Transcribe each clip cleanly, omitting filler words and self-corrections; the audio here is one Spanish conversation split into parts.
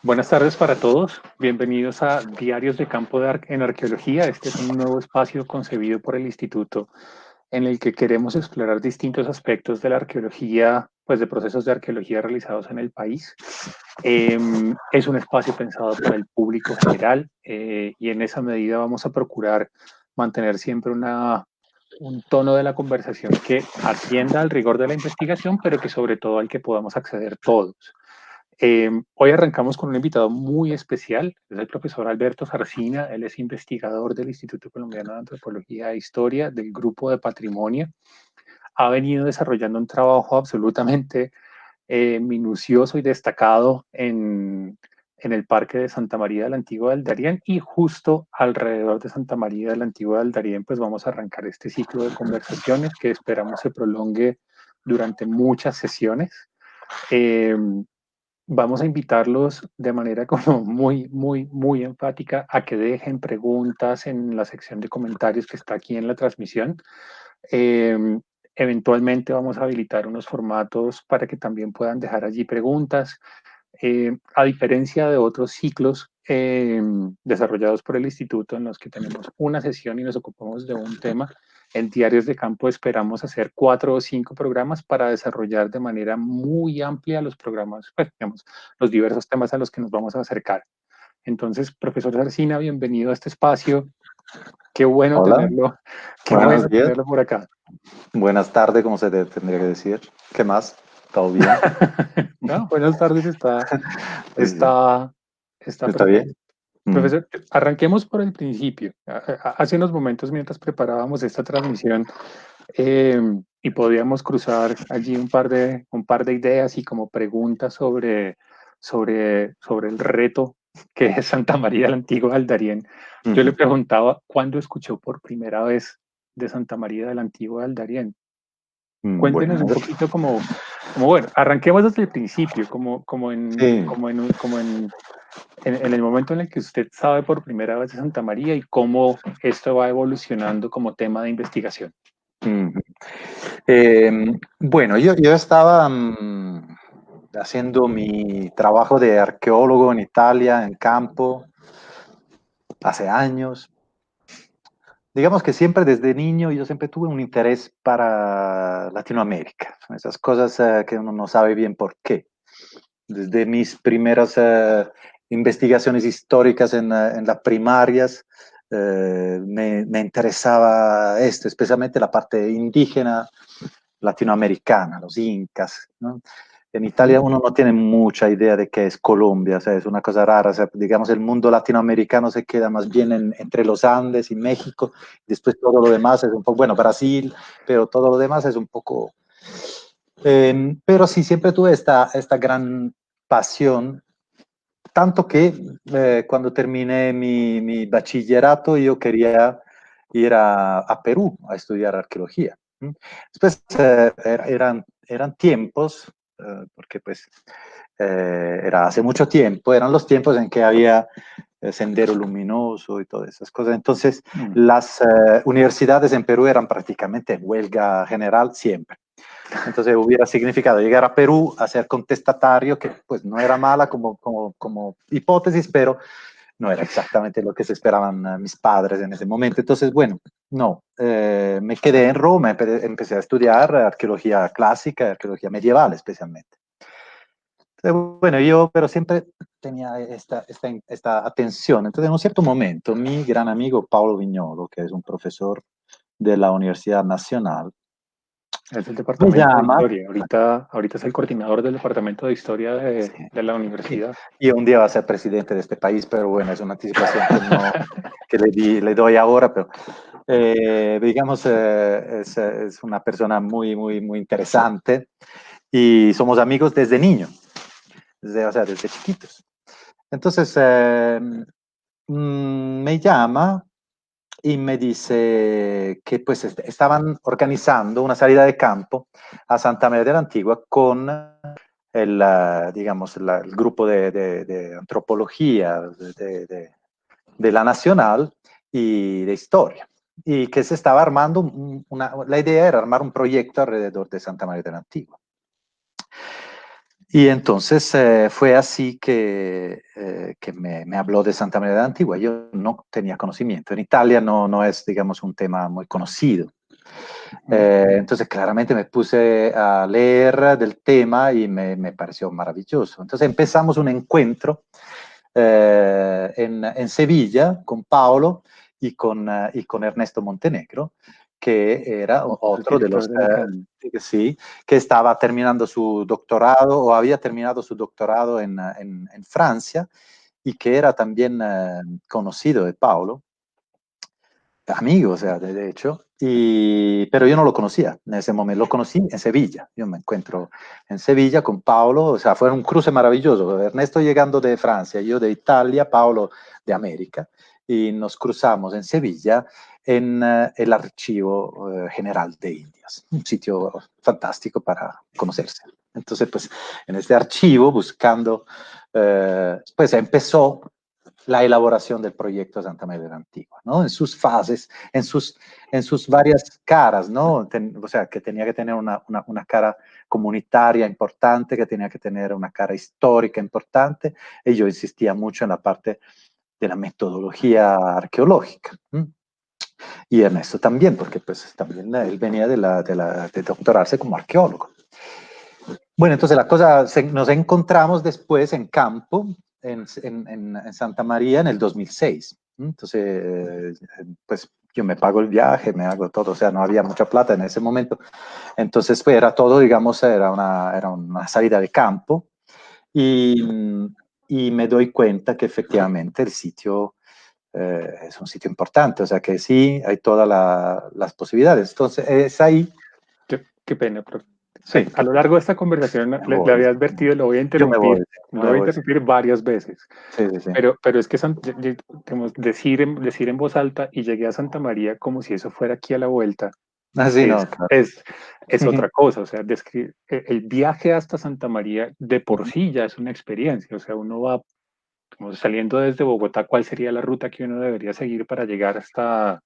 Buenas tardes para todos. Bienvenidos a Diarios de Campo en Arqueología. Este es un nuevo espacio concebido por el Instituto en el que queremos explorar distintos aspectos de la arqueología, pues de procesos de arqueología realizados en el país. Es un espacio pensado para el público general y en esa medida vamos a procurar mantener siempre un tono de la conversación que atienda al rigor de la investigación, pero que sobre todo al que podamos acceder todos. Hoy arrancamos con un invitado muy especial, es el profesor Alberto Sarcina. Él es investigador del Instituto Colombiano de Antropología e Historia del Grupo de Patrimonio. Ha venido desarrollando un trabajo absolutamente minucioso y destacado en el Parque de Santa María de la Antigua del Darién, y justo alrededor de Santa María de la Antigua del Darién pues vamos a arrancar este ciclo de conversaciones que esperamos se prolongue durante muchas sesiones. Eh, Vamos a invitarlos de manera como muy enfática a que dejen preguntas en la sección de comentarios que está aquí en la transmisión. Eh, Eventualmente vamos a habilitar unos formatos para que también puedan dejar allí preguntas. A diferencia de otros ciclos desarrollados por el instituto en los que tenemos una sesión y nos ocupamos de un tema, en Diarios de Campo esperamos hacer 4 o 5 programas para desarrollar de manera muy amplia los programas, pues, digamos, los diversos temas a los que nos vamos a acercar. Entonces, profesor Sarcina, bienvenido a este espacio. Qué bueno Hola, tenerlo, qué buenos bueno días, tenerlo por acá. buenas tardes, como tendría que decir. ¿Qué más? ¿Todo bien? No, buenas tardes, Sí, sí, está, está ¿está perfecto. bien? Mm, Profesor, arranquemos por el principio. Hace unos momentos, mientras preparábamos esta transmisión, y podíamos cruzar allí un par de ideas y como preguntas sobre el reto que es Santa María la Antigua del Darién. Yo le ujú. preguntaba, ¿cuándo escuchó por primera vez de Santa María de la Antigua del Darién? Cuéntenos Bueno, un poquito bueno, arranquemos desde el principio, sí. en el momento en el que usted sabe por primera vez de Santa María y cómo esto va evolucionando como tema de investigación. Ujú. Bueno, yo estaba haciendo mi trabajo de arqueólogo en Italia, en campo, hace años. Digamos que siempre desde niño yo siempre tuve un interés para Latinoamérica, esas cosas que uno no sabe bien por qué. Desde mis primeras investigaciones históricas en las primarias, me interesaba esto, especialmente la parte indígena latinoamericana, los incas, ¿no? En Italia uno no tiene mucha idea de qué es Colombia, o sea, es una cosa rara, o sea, digamos, el mundo latinoamericano se queda más bien entre los Andes y México, después todo lo demás es un poco, bueno, Brasil, pero todo lo demás es un poco... pero sí, siempre tuve esta gran pasión, tanto que cuando terminé mi bachillerato yo quería ir a Perú a estudiar arqueología. Después eran tiempos, porque pues era hace mucho tiempo, eran los tiempos en que había Sendero Luminoso y todas esas cosas. Entonces, Mm. las universidades en Perú eran prácticamente en huelga general siempre. Entonces hubiera significado llegar a Perú a ser contestatario, que pues no era mala como hipótesis, pero no era exactamente lo que se esperaban mis padres en ese momento. Entonces, bueno, no, me quedé en Roma, empecé a estudiar arqueología clásica, arqueología medieval especialmente. Entonces, bueno, yo pero siempre tenía esta atención. Entonces, en un cierto momento, mi gran amigo Paolo Viñolo, que es un profesor de la Universidad Nacional, Es el me departamento de llama. historia. Ahorita es el coordinador del departamento de historia Sí. de la Y, universidad. y un día va a ser presidente de este país, pero bueno, es una anticipación que, no, que le doy ahora, pero digamos, es una persona muy interesante y somos amigos desde niño, o sea, desde chiquitos. Entonces, me llama y me dice que pues estaban organizando una salida de campo a Santa María de la Antigua con digamos, el grupo de antropología de la Nacional y de historia. Y que se estaba armando, la idea era armar un proyecto alrededor de Santa María de la Antigua. Y entonces fue así que me habló de Santa María de la Antigua. Yo no tenía conocimiento. En Italia no es, digamos, un tema muy conocido. Entonces claramente me puse a leer del tema y me pareció maravilloso. Entonces empezamos un encuentro en Sevilla con Paolo y con Ernesto Montenegro, que era El otro de director los del ICANN. sí, que estaba terminando su doctorado o había terminado su doctorado en Francia y que era también conocido de Paolo, amigo, o sea, de hecho, pero yo no lo conocía en ese momento, lo conocí en Sevilla, yo me encuentro en Sevilla con Paolo, o sea, fue un cruce maravilloso, Ernesto llegando de Francia, yo de Italia, Paolo de América, y nos cruzamos en Sevilla en el Archivo General de Indias, un sitio fantástico para conocerse. Entonces, pues, en este archivo, buscando, pues empezó la elaboración del proyecto de Santa María de la Antigua, ¿no? En sus fases, en sus varias caras, ¿no? O sea, que tenía que tener una cara comunitaria importante, que tenía que tener una cara histórica importante, y yo insistía mucho en la parte de la metodología arqueológica. Y Ernesto también, porque pues también él venía de doctorarse como arqueólogo. Bueno, entonces la cosa, nos encontramos después en campo, en Santa María en el 2006. Entonces, pues yo me pago el viaje, me hago todo, o sea, no había mucha plata en ese momento. Entonces, pues era todo, digamos, era una salida de campo y me doy cuenta que efectivamente el sitio es un sitio importante, o sea que sí, hay todas las posibilidades. Entonces, es ahí. Qué pena, profe. Sí, A lo largo de esta conversación le había advertido, yo me voy, lo voy a sí. interrumpir varias veces, Sí, sí, sí. pero es que digamos, decir en voz alta y llegué a Santa María como si eso fuera aquí a la vuelta, Así no, es, claro. es, es otra cosa, o sea, el viaje hasta Santa María de por Ujú. sí ya es una experiencia, o sea, uno va como saliendo desde Bogotá, ¿cuál sería la ruta que uno debería seguir para llegar hasta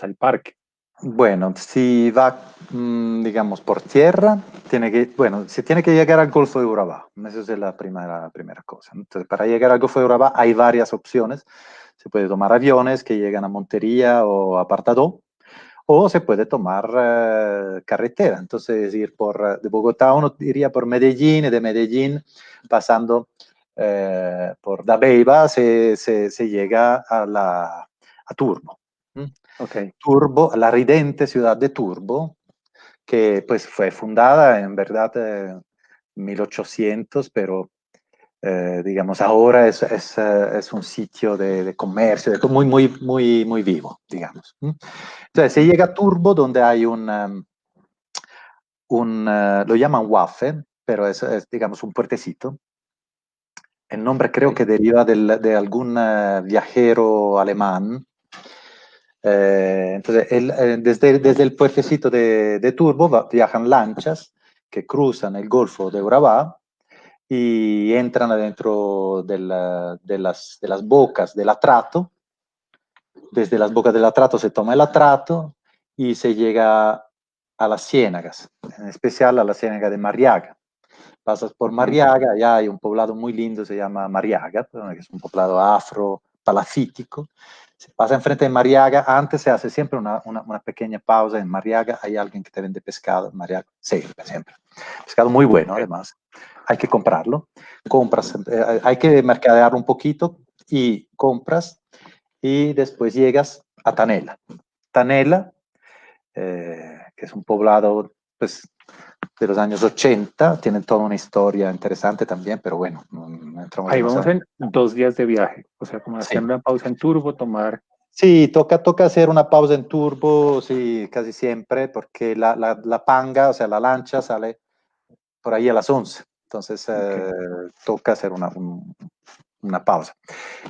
el parque? Bueno, si va, digamos, por tierra, bueno, se tiene que llegar al Golfo de Urabá. Esa es la primera cosa. Entonces, para llegar al Golfo de Urabá hay varias opciones. Se puede tomar aviones que llegan a Montería o a Partadó, o se puede tomar carretera. Entonces, de Bogotá uno iría por Medellín y de Medellín, pasando por Dabeiba, se llega a Turbo. ¿Mm? Ok, Turbo, la ridente ciudad de Turbo, que pues fue fundada en verdad en 1800, pero digamos ahora es un sitio de comercio, muy vivo, digamos. Entonces se llega a Turbo donde hay lo llaman Waffen, pero es, digamos un puertecito. El nombre creo que deriva de algún viajero alemán. Entonces, desde el puertecito de Turbo viajan lanchas que cruzan el Golfo de Urabá y entran adentro de las bocas del Atrato. Desde las bocas del Atrato se toma el Atrato y se llega a las ciénagas, en especial a la ciénaga de Mariaga. Pasas por ujú, Mariaga, allá hay un poblado muy lindo, se llama Mariaga, que es un poblado afro-palafítico. Se pasa enfrente de Mariaga, antes se hace siempre una pequeña pausa en Mariaga, hay alguien que te vende pescado en Mariaga, siempre, siempre. Pescado muy bueno, ok, además. Hay que comprarlo. Compras, hay que mercadearlo un poquito y compras y después llegas a Tanela. Tanela, que es un poblado pues, de los años 80, tienen toda una historia interesante también, pero bueno, no entramos ahí vamos demasiado. en 2 días de viaje, o sea, como hacer Sí, una pausa en Turbo, tomar, sí, toca hacer una pausa en Turbo, sí, casi siempre, porque la panga, o sea, la lancha sale por ahí a las 11, entonces ok, toca hacer una pausa.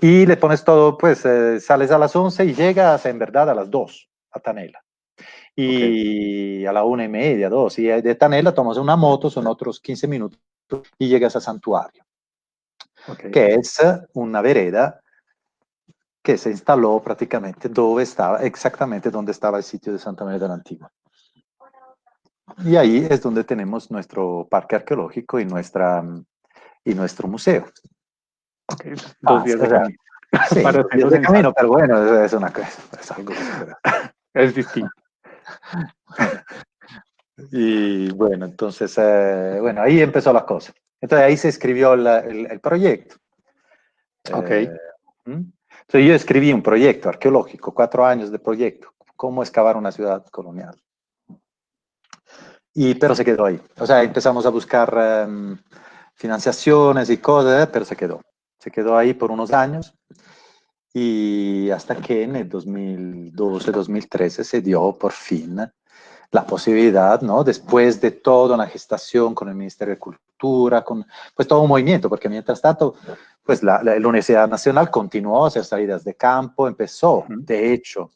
Y le pones todo, pues sales a las 11 y llegas en verdad a las 2 a Tanela. ok, Y a la 1:30, 2. Y de Tanela tomas una moto, son otros 15 minutos y llegas a Santuario, ok. que es una vereda que se instaló prácticamente exactamente donde estaba el sitio de Santa María de la Antigua. Y ahí es donde tenemos nuestro parque arqueológico y nuestra y nuestro museo. Ok, 2 días de camino. Sí, Para 2 días hacerlo de camino, sensato. pero bueno, es una cosa, es algo. Es distinto. Y bueno, entonces, bueno, ahí empezó la cosa. Entonces ahí se escribió el proyecto. Ok. Entonces yo escribí un proyecto arqueológico, 4 años de proyecto, cómo excavar una ciudad colonial. Pero se quedó ahí. O sea, empezamos a buscar financiaciones y cosas, pero se quedó. Se quedó ahí por unos años y hasta que en el 2012, 2013 se dio por fin la posibilidad, ¿no? Después de toda una gestación con el Ministerio de Cultura, con pues todo un movimiento, porque mientras tanto, pues la Universidad Nacional continuó a hacer salidas de campo, empezó, de hecho,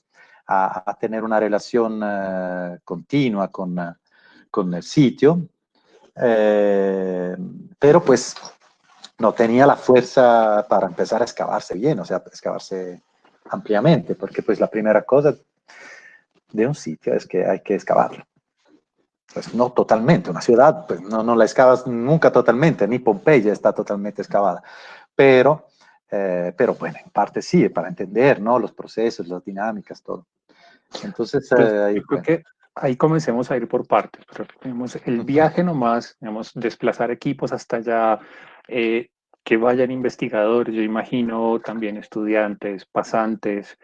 a tener una relación continua con el sitio, pero pues no tenía la fuerza para empezar a excavarse bien, o sea, excavarse ampliamente, porque pues la primera cosa de un sitio es que hay que excavarlo. Pues no totalmente, una ciudad pues no la excavas nunca totalmente, ni Pompeya está totalmente excavada, pero bueno, en parte sí, para entender, ¿no? Los procesos, las dinámicas, todo. Entonces, Pues ahí yo creo fue. que ahí comencemos a ir por partes. Tenemos el viaje nomás, digamos, desplazar equipos hasta allá, que vayan investigadores, yo imagino también estudiantes, pasantes.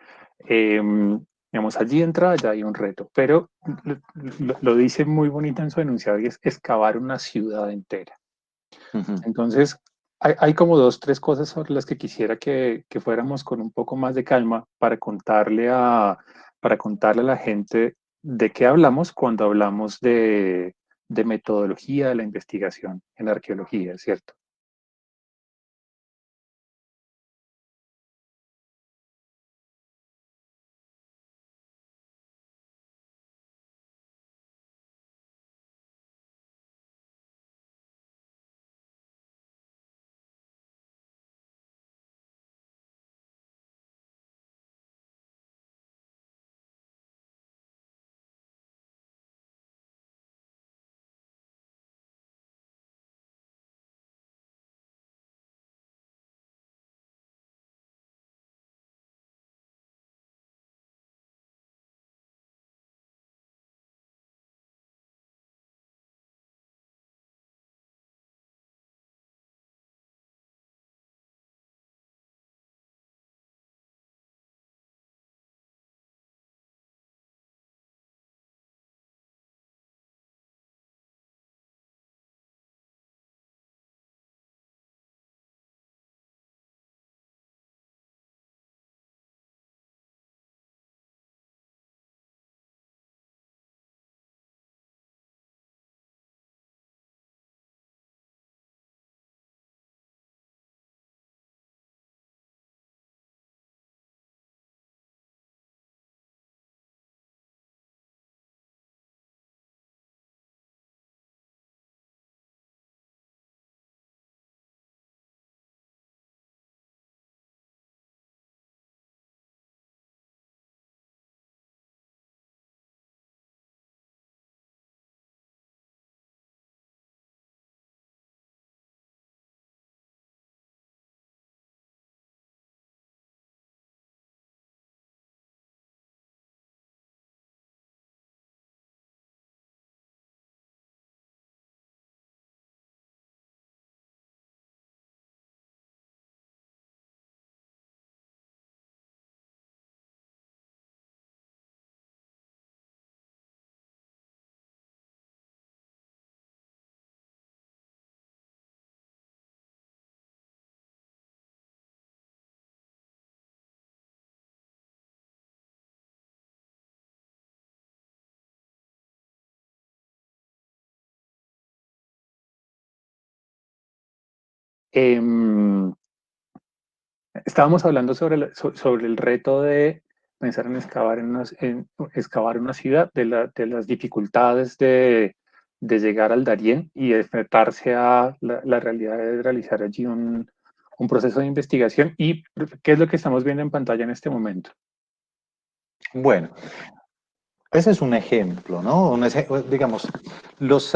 Digamos, allí entra, ya hay un reto, pero lo dice muy bonito en su enunciado y es excavar una ciudad entera. Entonces, hay como 2, 3 cosas sobre las que quisiera que fuéramos con un poco más de calma para contarle a la gente de qué hablamos cuando hablamos de metodología de la investigación en arqueología, ¿cierto? Em, Estábamos hablando sobre el reto de pensar en en excavar una ciudad, de las dificultades de llegar al Darién y de enfrentarse a la realidad de realizar allí un proceso de investigación. ¿Y qué es lo que estamos viendo en pantalla en este momento? Bueno, ese es un ejemplo, ¿no? Digamos, los,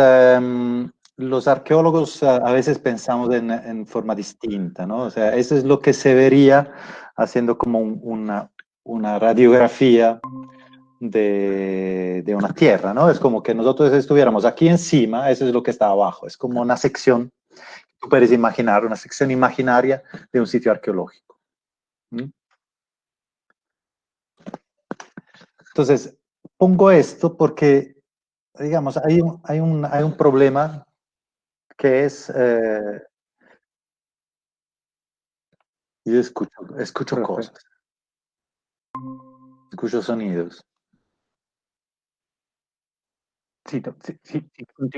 los arqueólogos a veces pensamos en forma distinta, ¿no? O sea, eso es lo que se vería haciendo como una radiografía de una tierra, ¿no? Es como que nosotros estuviéramos aquí encima, eso es lo que está abajo, es como una sección, tú puedes imaginar, una sección imaginaria de un sitio arqueológico. ¿Mm? Entonces, pongo esto porque, digamos, hay un problema que es, yo escucho profe. cosas, escucho sonidos. Sí,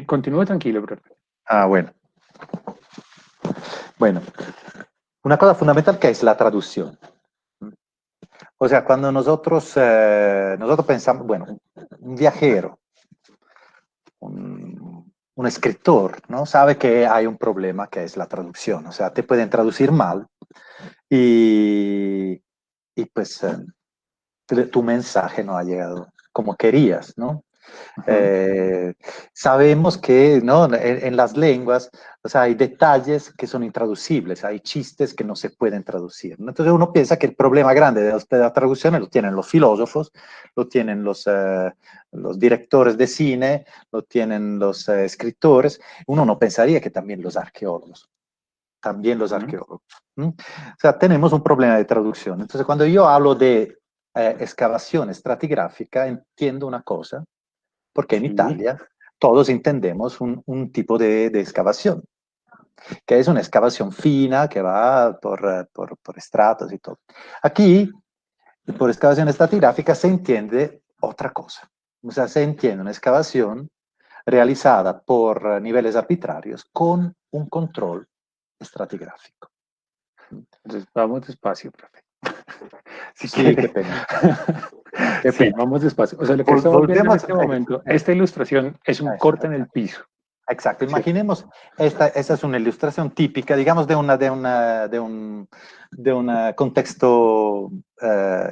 continúe tranquilo, profe. Ah, bueno. Bueno, una cosa fundamental que es la traducción. O sea, cuando nosotros pensamos, bueno, un viajero, un escritor, ¿no? Sabe que hay un problema que es la traducción. O sea, te pueden traducir mal y, y pues tu mensaje no ha llegado como querías, ¿no? Ujú. Eh, sabemos que ¿no? En las lenguas, o sea, hay detalles que son intraducibles, hay chistes que no se pueden traducir, ¿no? Entonces uno piensa que el problema grande de la traducción lo tienen los filósofos, lo tienen los directores de cine, lo tienen los escritores. Uno no pensaría que también los arqueólogos. También los Ujú. arqueólogos. ¿Mm? O sea, tenemos un problema de traducción. Entonces, cuando yo hablo de excavación estratigráfica, entiendo una cosa, porque en Sí, Italia todos entendemos un tipo de excavación, que es una excavación fina que va por estratos y todo. Aquí, por excavación estratigráfica, se entiende otra cosa. O sea, se entiende una excavación realizada por niveles arbitrarios con un control estratigráfico. entonces vamos despacio, profe. Si Sí, qué quiere. pena. Qué Sí, pena. vamos despacio. O sea, lo que estamos viendo en Volvemos. este momento, esta ilustración es un corte en el Exacto. piso, Exacto. ¿cierto? Imaginemos, esta es una ilustración típica, digamos, de un contexto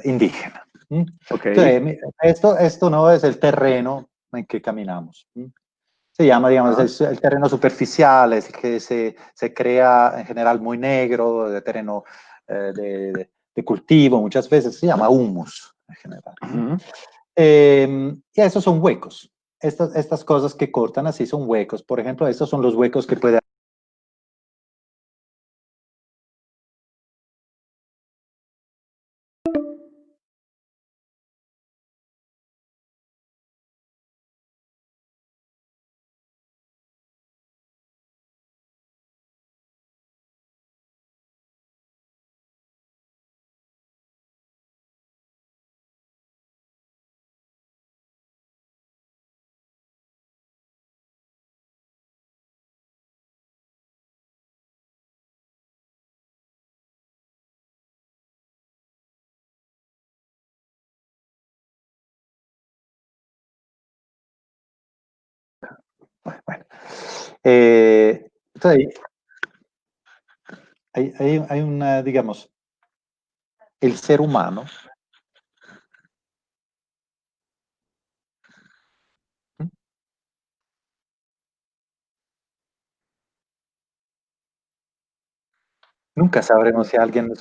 indígena. ¿Mm? Ok. Entonces, esto no es el terreno en que caminamos. ¿Mm? Se llama, digamos, Ajá. el terreno superficial, es el que se crea en general muy negro, de terreno de cultivo, muchas veces se llama humus en general. ¿Mm? Ujú. Y esos son huecos. Estas cosas que cortan así son huecos. Por ejemplo, estos son los huecos que puede bueno, entonces, hay una, digamos, el ser humano ¿m? Nunca sabremos si alguien nos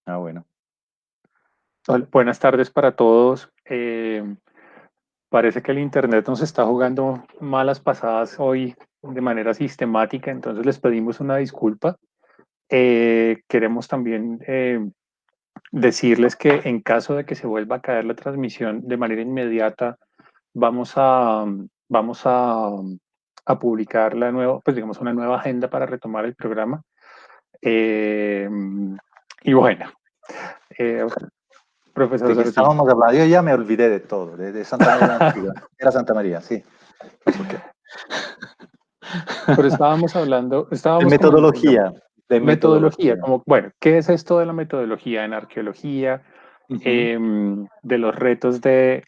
Ah, bueno. Hola, buenas tardes para todos. Parece que el Internet nos está jugando malas pasadas hoy de manera sistemática, entonces les pedimos una disculpa. Queremos también decirles que en caso de que se vuelva a caer la transmisión de manera inmediata, vamos a, vamos a publicar la nueva, pues digamos, una nueva agenda para retomar el programa. Eh, y bueno, eh, profesor ¿De qué Sorollín. estábamos hablando? Yo ya me olvidé de todo, de Santa María Antigua. Era Santa María, sí. No sé por qué. Pero De estábamos comentando metodología, de metodología, metodología. como, bueno, ¿qué es esto de la metodología en arqueología? Ujú. De los retos de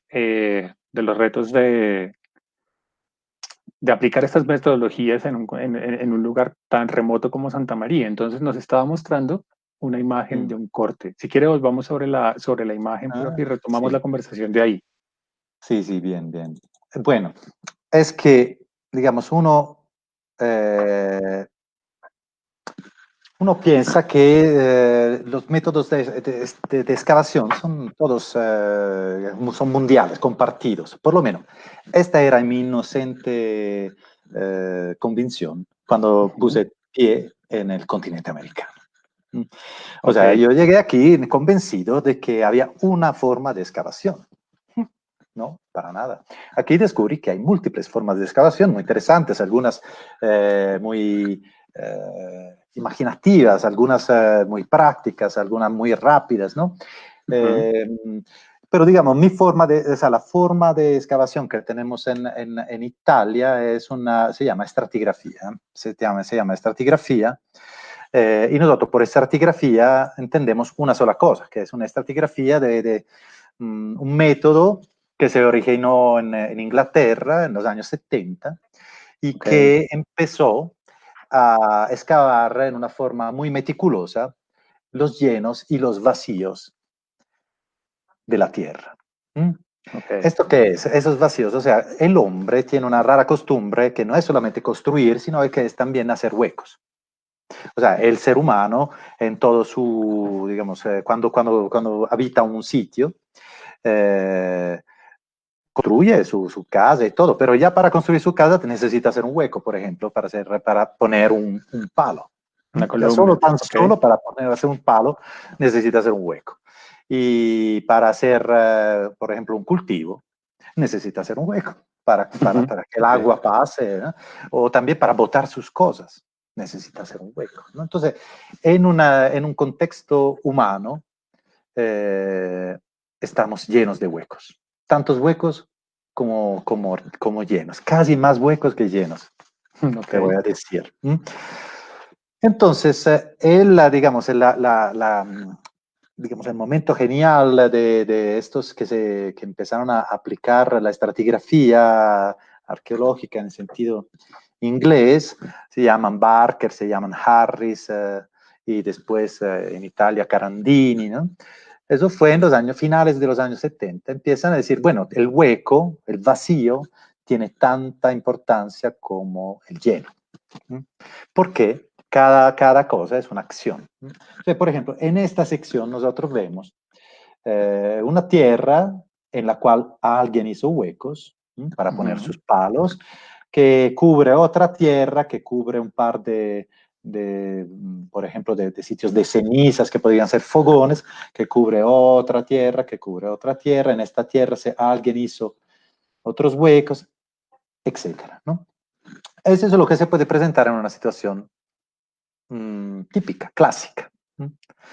los retos de aplicar estas metodologías en un lugar tan remoto como Santa María. Entonces nos estaba mostrando una imagen Mm. de un corte. Si quiere, volvamos sobre la imagen Ah, y retomamos la sí, conversación de ahí. sí, sí, bien, bien. Bueno, es que, digamos, eh, uno piensa que los métodos de excavación son todos son mundiales, compartidos. Por lo menos, esta era mi inocente convicción cuando Ujú. puse pie en el continente americano. Mm. O Ok, sea, yo llegué aquí convencido de que había una forma de excavación. No, para nada. Aquí descubrí que hay múltiples formas de excavación muy interesantes, algunas muy imaginativas, algunas muy prácticas, algunas muy rápidas, ¿no? ujú, Eh, pero digamos, o sea, la forma de excavación que tenemos en Italia se llama estratigrafía, se llama estratigrafía, y nosotros por estratigrafía entendemos una sola cosa, que es una estratigrafía de un método que se originó en Inglaterra en los años 70 y ok, que empezó a excavar en una forma muy meticulosa los llenos y los vacíos de la tierra. ¿Mm? ok. ¿Esto qué es? Esos vacíos, o sea, el hombre tiene una rara costumbre que no es solamente construir, sino que es también hacer huecos. O sea, el ser humano en todo su, digamos, cuando habita un sitio, eh, construye su casa y todo, pero ya para construir su casa necesita hacer un hueco, por ejemplo, para poner un palo. Una O sea, solo, columna, tan ok. solo para hacer un palo necesita hacer un hueco. Y para hacer, por ejemplo, un cultivo, necesita hacer un hueco Ujú, para que el ok. agua pase, ¿no? O también para botar sus cosas, necesita hacer un hueco, ¿no? Entonces, en un contexto humano, eh, estamos llenos de huecos. Tantos huecos como llenos. Casi más huecos que llenos, Ok. te voy a decir. ¿Mm? Entonces, digamos, digamos, el momento genial de estos que empezaron a aplicar la estratigrafía arqueológica en el sentido inglés, se llaman Barker, se llaman Harris, y después en Italia Carandini, ¿no? Eso fue en los años finales de los años 70. Empiezan a decir, bueno, el hueco, el vacío, tiene tanta importancia como el lleno. Porque cada cosa es una acción. Entonces, por ejemplo, en esta sección nosotros vemos una tierra en la cual alguien hizo huecos para poner Ujú, sus palos, que cubre otra tierra, que cubre un par por ejemplo, de sitios de cenizas que podrían ser fogones, que cubre otra tierra, que cubre otra tierra. En esta tierra alguien hizo otros huecos, etcétera, ¿no? Eso es lo que se puede presentar en una situación típica, clásica.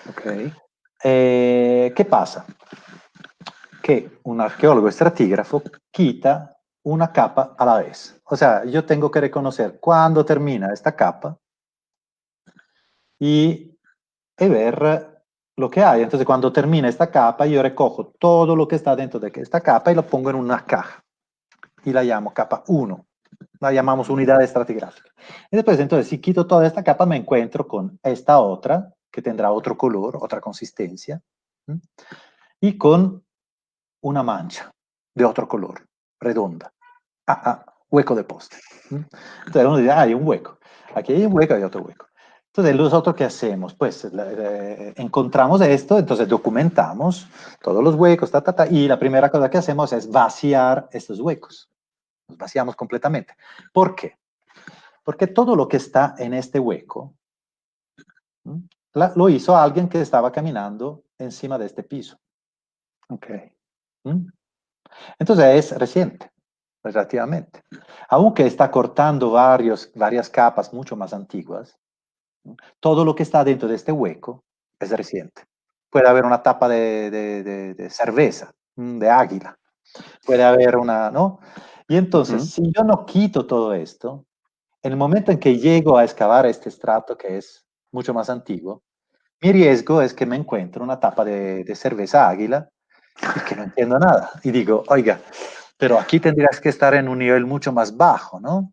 ok. ¿Qué pasa? Que un arqueólogo estratígrafo quita una capa a la vez. O sea, yo tengo que reconocer cuándo termina esta capa y ver lo que hay. Entonces, cuando termina esta capa, yo recojo todo lo que está dentro de esta capa y lo pongo en una caja y la llamo capa 1. La llamamos unidad estratigráfica. Y después, entonces, si quito toda esta capa, me encuentro con esta otra, que tendrá otro color, otra consistencia, ¿sí? Y con una mancha de otro color, redonda. Hueco de poste. Entonces uno dice, hay un hueco. Aquí hay un hueco, hay otro hueco. Entonces, nosotros, ¿qué hacemos? Pues encontramos esto, entonces documentamos todos los huecos, y la primera cosa que hacemos es vaciar estos huecos. Los vaciamos completamente. ¿Por qué? Porque todo lo que está en este hueco lo hizo alguien que estaba caminando encima de este piso. Okay. Entonces es reciente, relativamente. Aunque está cortando varias capas mucho más antiguas, todo lo que está dentro de este hueco es reciente. Puede haber una tapa de cerveza, de águila. Puede haber una, ¿no? Y entonces, si yo no quito todo esto, en el momento en que llego a excavar este estrato, que es mucho más antiguo, mi riesgo es que me encuentre una tapa de cerveza águila y que no entiendo nada. Y digo, oiga, pero aquí tendrías que estar en un nivel mucho más bajo, ¿no?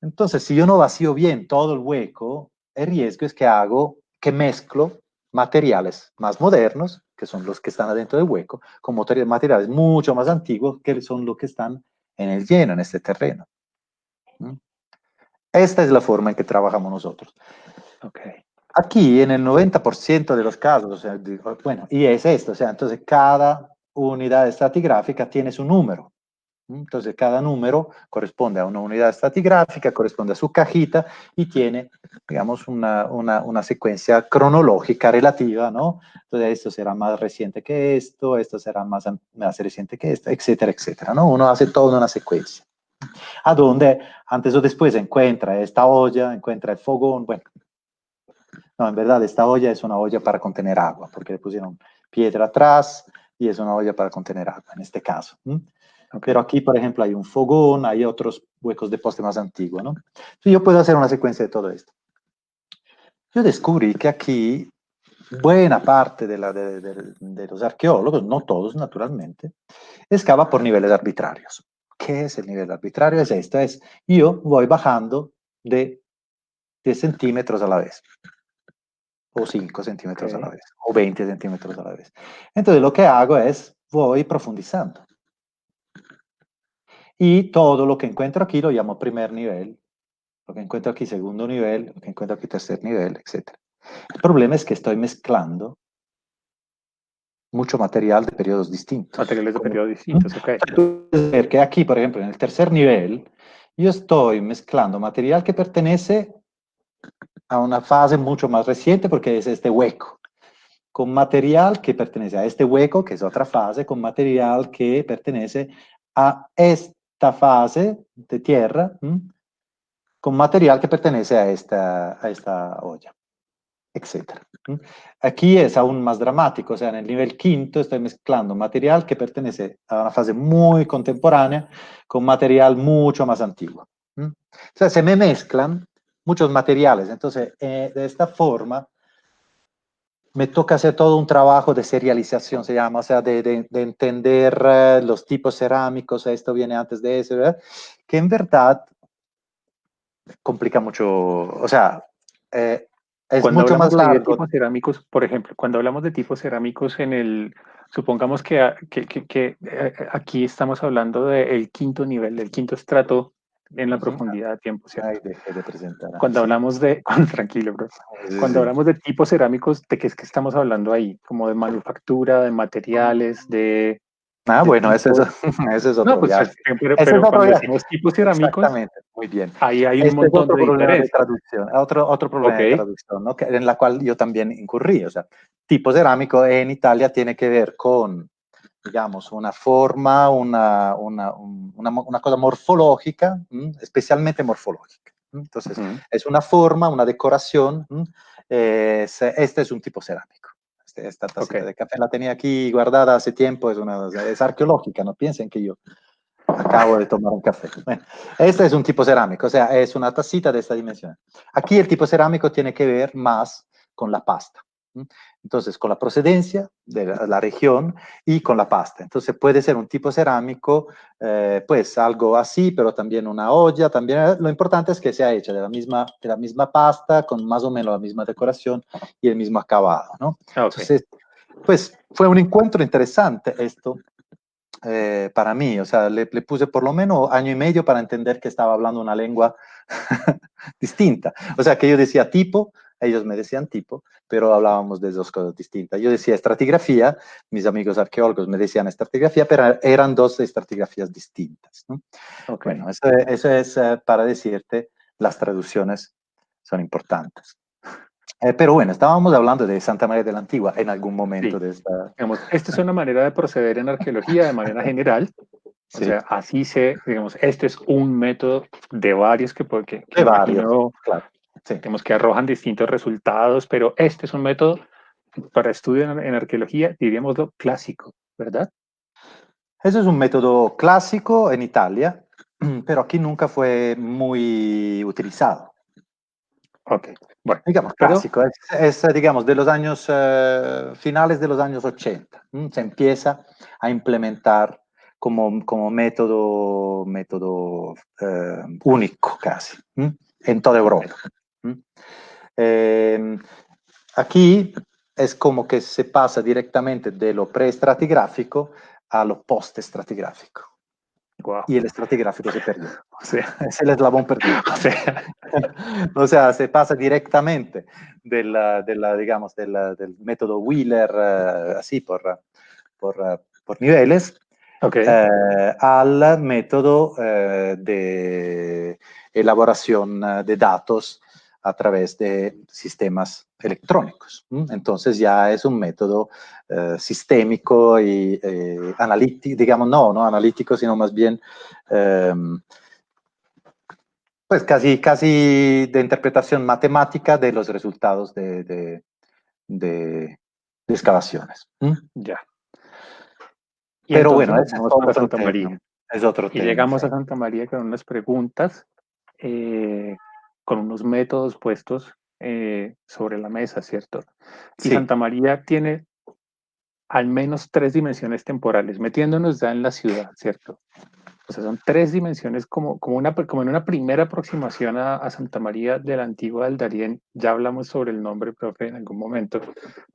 Entonces, si yo no vacío bien todo el hueco, el riesgo es que mezclo materiales más modernos, que son los que están adentro del hueco, con materiales mucho más antiguos, que son los que están en el lleno, en este terreno. Esta es la forma en que trabajamos nosotros. Okay. Aquí, en el 90% de los casos, o sea, bueno, y es esto, o sea, entonces cada unidad estratigráfica tiene su número. Entonces, cada número corresponde a una unidad estratigráfica, corresponde a su cajita y tiene, digamos, una secuencia cronológica relativa, ¿no? Entonces, esto será más reciente que esto será más reciente que esto, etcétera, etcétera, ¿no? Uno hace toda una secuencia. A donde antes o después encuentra esta olla, encuentra el fogón, bueno. No, en verdad, esta olla es una olla para contener agua, porque le pusieron piedra atrás y es una olla para contener agua, en este caso. Okay. Pero aquí, por ejemplo, hay un fogón, hay otros huecos de poste más antiguos, ¿no? Entonces yo puedo hacer una secuencia de todo esto. Yo descubrí que aquí buena parte de los arqueólogos, no todos naturalmente, excava por niveles arbitrarios. ¿Qué es el nivel arbitrario? Es esto, es yo voy bajando de 10 centímetros a la vez, o 5 centímetros a la vez, o 20 centímetros a la vez. Entonces lo que hago es, voy profundizando. Y todo lo que encuentro aquí lo llamo primer nivel, lo que encuentro aquí segundo nivel, lo que encuentro aquí tercer nivel, etc. El problema es que estoy mezclando mucho material de periodos distintos. Materiales de periodos distintos, ok. Tú puedes ver que aquí, por ejemplo, en el tercer nivel, yo estoy mezclando material que pertenece a una fase mucho más reciente, porque es este hueco, con material que pertenece a este hueco, que es otra fase, con material que pertenece a esta fase de tierra, con material que pertenece a esta olla, etc. Aquí es aún más dramático, o sea, en el nivel quinto estoy mezclando material que pertenece a una fase muy contemporánea con material mucho más antiguo. O sea, se me mezclan muchos materiales, entonces de esta forma me toca hacer todo un trabajo de serialización, se llama, o sea, de entender los tipos cerámicos, esto viene antes de eso, ¿verdad? Que en verdad complica mucho, o sea, es Cuando mucho más hablamos ahí de largo. tipos cerámicos, por ejemplo, cuando hablamos de tipos cerámicos supongamos que aquí estamos hablando del quinto nivel, del quinto estrato en la profundidad de tiempo, ¿cierto? Ay, dejé de presentar. Cuando hablamos tranquilo, bro. Sí, Cuando hablamos de tipos cerámicos, ¿de qué es que estamos hablando ahí? Como de manufactura, de materiales, de bueno, ese tipos. es otro No, pues, viaje. pero, Ese es pero otro cuando viaje. decimos tipos cerámicos, Exactamente, muy bien. ahí hay un Este es montón otro de problema de diferencias. traducción, otro problema de Ok. traducción, ¿no? En la cual yo también incurrí. O sea, tipo cerámico en Italia tiene que ver con, digamos, una forma, una cosa morfológica, especialmente morfológica. Entonces, es una forma, una decoración. Este es un tipo cerámico. Esta tacita de café la tenía aquí guardada hace tiempo, es arqueológica, no piensen que yo acabo de tomar un café. Bueno, este es un tipo cerámico, o sea, es una tacita de esta dimensión. Aquí el tipo cerámico tiene que ver más con la pasta. Entonces, con la procedencia de la región y con la pasta. Entonces, puede ser un tipo cerámico, pues algo así, pero también una olla. También lo importante es que sea hecha de la misma pasta, con más o menos la misma decoración y el mismo acabado, ¿no? Okay. Entonces, pues fue un encuentro interesante esto. Para mí, o sea, le puse por lo menos año y medio para entender que estaba hablando una lengua distinta. O sea, que yo decía tipo, ellos me decían tipo, pero hablábamos de dos cosas distintas. Yo decía estratigrafía, mis amigos arqueólogos me decían estratigrafía, pero eran dos estratigrafías distintas, ¿no? Ok. Bueno, eso es para decirte, las traducciones son importantes. Pero bueno, estábamos hablando de Santa María de la Antigua en algún momento Sí. de esta... Digamos, esta es una manera de proceder en arqueología de manera general. O Sí, sea, así digamos, este es un método de varios que de varios, imagino, claro. Sí. digamos, que arrojan distintos resultados, pero este es un método para estudio en arqueología, diríamoslo, clásico, ¿verdad? Eso es un método clásico en Italia, pero aquí nunca fue muy utilizado. Ok, bueno, Digamos, pero, clásico, digamos, de los años, finales de los años 80. Se empieza a implementar como método único casi, en toda Europa. Eh, Aquí es como que se pasa directamente de lo preestratigráfico a lo postestratigráfico. wow, Y el estratigráfico se perdió. o sea, Es el eslabón perdido. o sea, O sea, se pasa directamente digamos, del método Wheeler, así por niveles, ok, al método de elaboración de datos a través de sistemas electrónicos. Entonces ya es un método sistémico y analítico, digamos, no analítico, sino más bien pues casi de interpretación matemática de los resultados de excavaciones. ya. Y Pero entonces bueno, nos ese es vamos para otro Santa tema. María. Es otro Y tema, llegamos sí. a Santa María con unas preguntas, eh, con unos métodos puestos sobre la mesa, ¿cierto? Y Sí. Santa María tiene al menos tres dimensiones temporales, metiéndonos ya en la ciudad, ¿cierto? O sea, son tres dimensiones como en una primera aproximación a Santa María de la Antigua del Darién. Ya hablamos sobre el nombre, profe, en algún momento,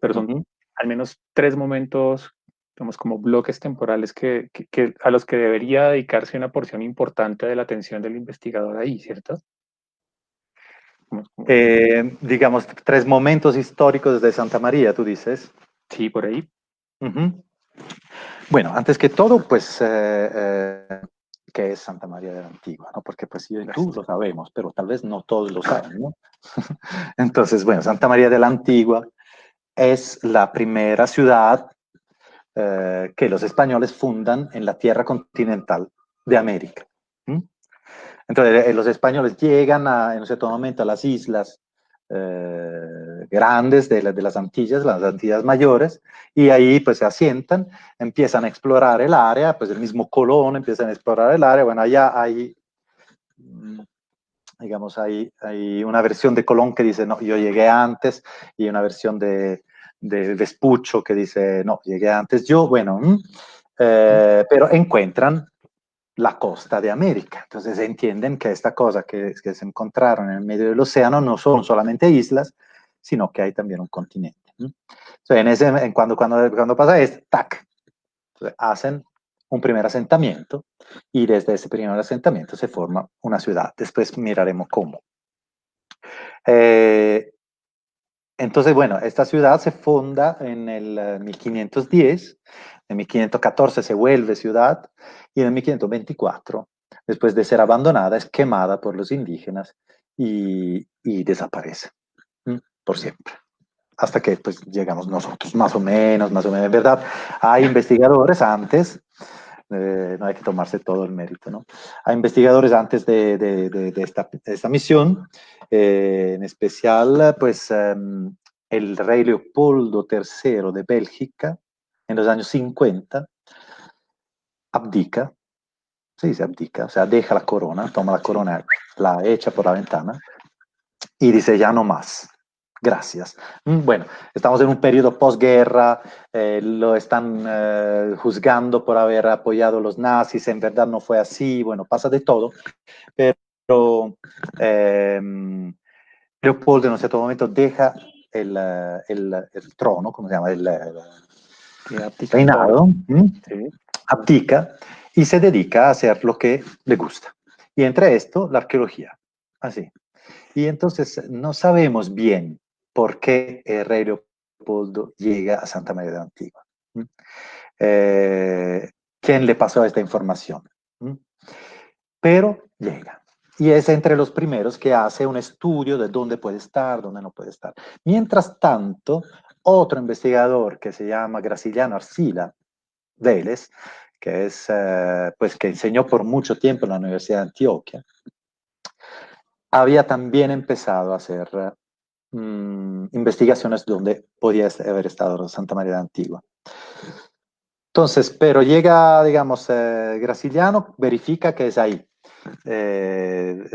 pero son Uh-huh. al menos tres momentos, digamos, como bloques temporales a los que debería dedicarse una porción importante de la atención del investigador ahí, ¿cierto? Como- Digamos, tres momentos históricos de Santa María, tú dices. sí, por ahí. Uh-huh. Bueno, antes que todo, pues, ¿qué es Santa María de la Antigua? ¿No? Porque pues yo y tú Gracias. lo sabemos, pero tal vez no todos lo saben, ¿no? Entonces, bueno, Santa María de la Antigua es la primera ciudad que los españoles fundan en la tierra continental de América. Entonces, los españoles llegan en un cierto momento a las islas grandes de las Antillas mayores, y ahí pues se asientan, empiezan a explorar el área, pues el mismo Colón empieza a explorar el área. Bueno, allá hay, digamos, hay una versión de Colón que dice, no, yo llegué antes, y una versión de Vespuccio que dice, no, llegué antes yo. Bueno, pero encuentran la costa de América. Entonces entienden que esta cosa que se encontraron en el medio del océano no son solamente islas, sino que hay también un continente. Entonces, cuando pasa esto, tac, hacen un primer asentamiento, y desde ese primer asentamiento se forma una ciudad. Después miraremos cómo. Eh, entonces, bueno, esta ciudad se funda en el 1510, en 1514 se vuelve ciudad, y en el 1524, después de ser abandonada, es quemada por los indígenas y desaparece por siempre. Hasta que pues llegamos nosotros, más o menos, en verdad. Hay investigadores antes, no hay que tomarse todo el mérito, ¿no? Hay investigadores antes de esta misión, en especial, pues, el rey Leopoldo III de Bélgica, en los años 50, abdica, se dice abdica, o sea, deja la corona, toma la Sí. corona, la echa por la ventana, y dice, ya no más. Gracias. Bueno, estamos en un periodo posguerra, lo están juzgando por haber apoyado a los nazis, en verdad no fue así, bueno, pasa de todo, pero eh, Leopoldo en un cierto momento deja el trono, ¿cómo se llama? Sí, abdicando. Reinado, Sí. abdica y se dedica a hacer lo que le gusta. Y entre esto, la arqueología. Así. Y entonces no sabemos bien por qué el rey Leopoldo llega a Santa María de Antigua. ¿Quién le pasó esta información? Pero llega. Y es entre los primeros que hace un estudio de dónde puede estar, dónde no puede estar. Mientras tanto, otro investigador que se llama Graciliano Arcila Vélez, que es, pues, que enseñó por mucho tiempo en la Universidad de Antioquia, había también empezado a hacer investigaciones donde podía haber estado Santa María de Antigua. Entonces, pero llega, digamos, Graciliano, verifica que es ahí. El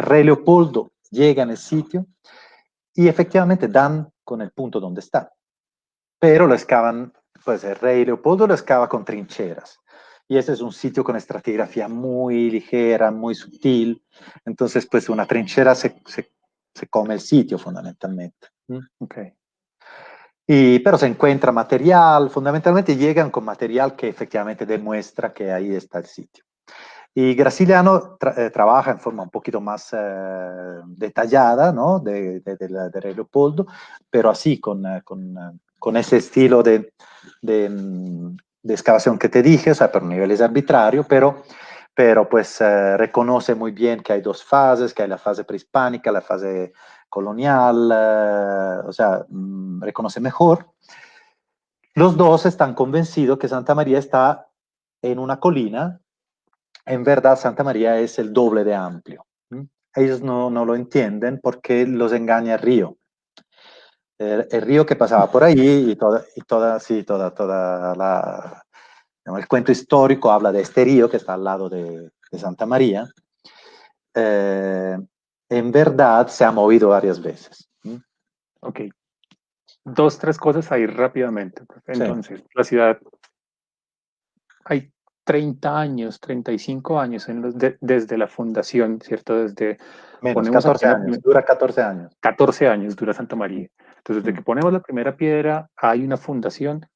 rey Leopoldo llega en el sitio y efectivamente dan con el punto donde está. Pero lo excavan, pues el rey Leopoldo lo excava con trincheras. Y ese es un sitio con estratigrafía muy ligera, muy sutil. Entonces, pues una trinchera se come el sitio fundamentalmente. Okay. Pero se encuentra material, fundamentalmente llegan con material que efectivamente demuestra que ahí está el sitio. Y Graciliano trabaja en forma un poquito más detallada, ¿no? de Rey Leopoldo, pero así con ese estilo de excavación que te dije, o sea, por niveles arbitrarios, pero pues reconoce muy bien que hay dos fases, que hay la fase prehispánica, la fase colonial, o sea, reconoce mejor. Los dos están convencidos que Santa María está en una colina. En verdad, Santa María es el doble de amplio. Ellos no lo entienden porque los engaña el río. El río que pasaba por ahí el cuento histórico habla de este río que está al lado de Santa María. En verdad se ha movido varias veces. Ok. Dos, tres cosas ahí rápidamente. Entonces, sí. La ciudad, hay 30 años, 35 años desde la fundación, ¿cierto? Menos, 14 años, dura 14 años. 14 años dura Santa María. Entonces, desde que ponemos la primera piedra, hay una fundación,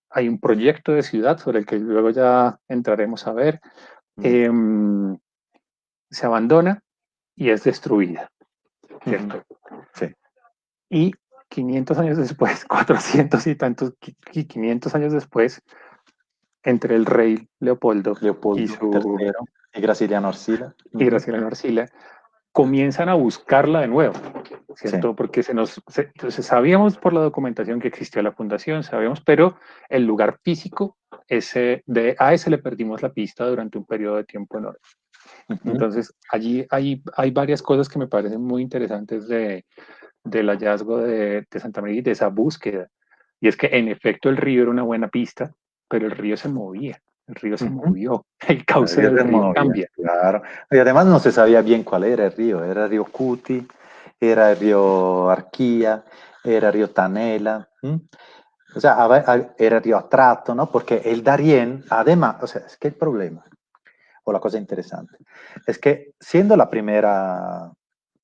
hay un proyecto de ciudad sobre el que luego ya entraremos a ver. Se abandona y es destruida, ¿cierto? Sí. Y 500 años después, 400 y tantos, 500 años después, entre el rey Leopoldo y Graciliano Arcila. Y Graciliano Arcila, comienzan a buscarla de nuevo, ¿cierto? Sí. Porque entonces sabíamos por la documentación que existió la fundación, sabíamos, pero el lugar físico, a ese le perdimos la pista durante un periodo de tiempo enorme. Entonces, allí hay varias cosas que me parecen muy interesantes del hallazgo de Santa María y de esa búsqueda. Y es que, en efecto, el río era una buena pista, pero el río se movía. El río se movió, el cauce del río cambia. Claro. Y además no se sabía bien cuál era el río Cuti, era el río Arquía, era el río Tanela, o sea, era el río Atrato, ¿no? Porque el Darién, además, o sea, es que el problema, o la cosa interesante, es que siendo la primera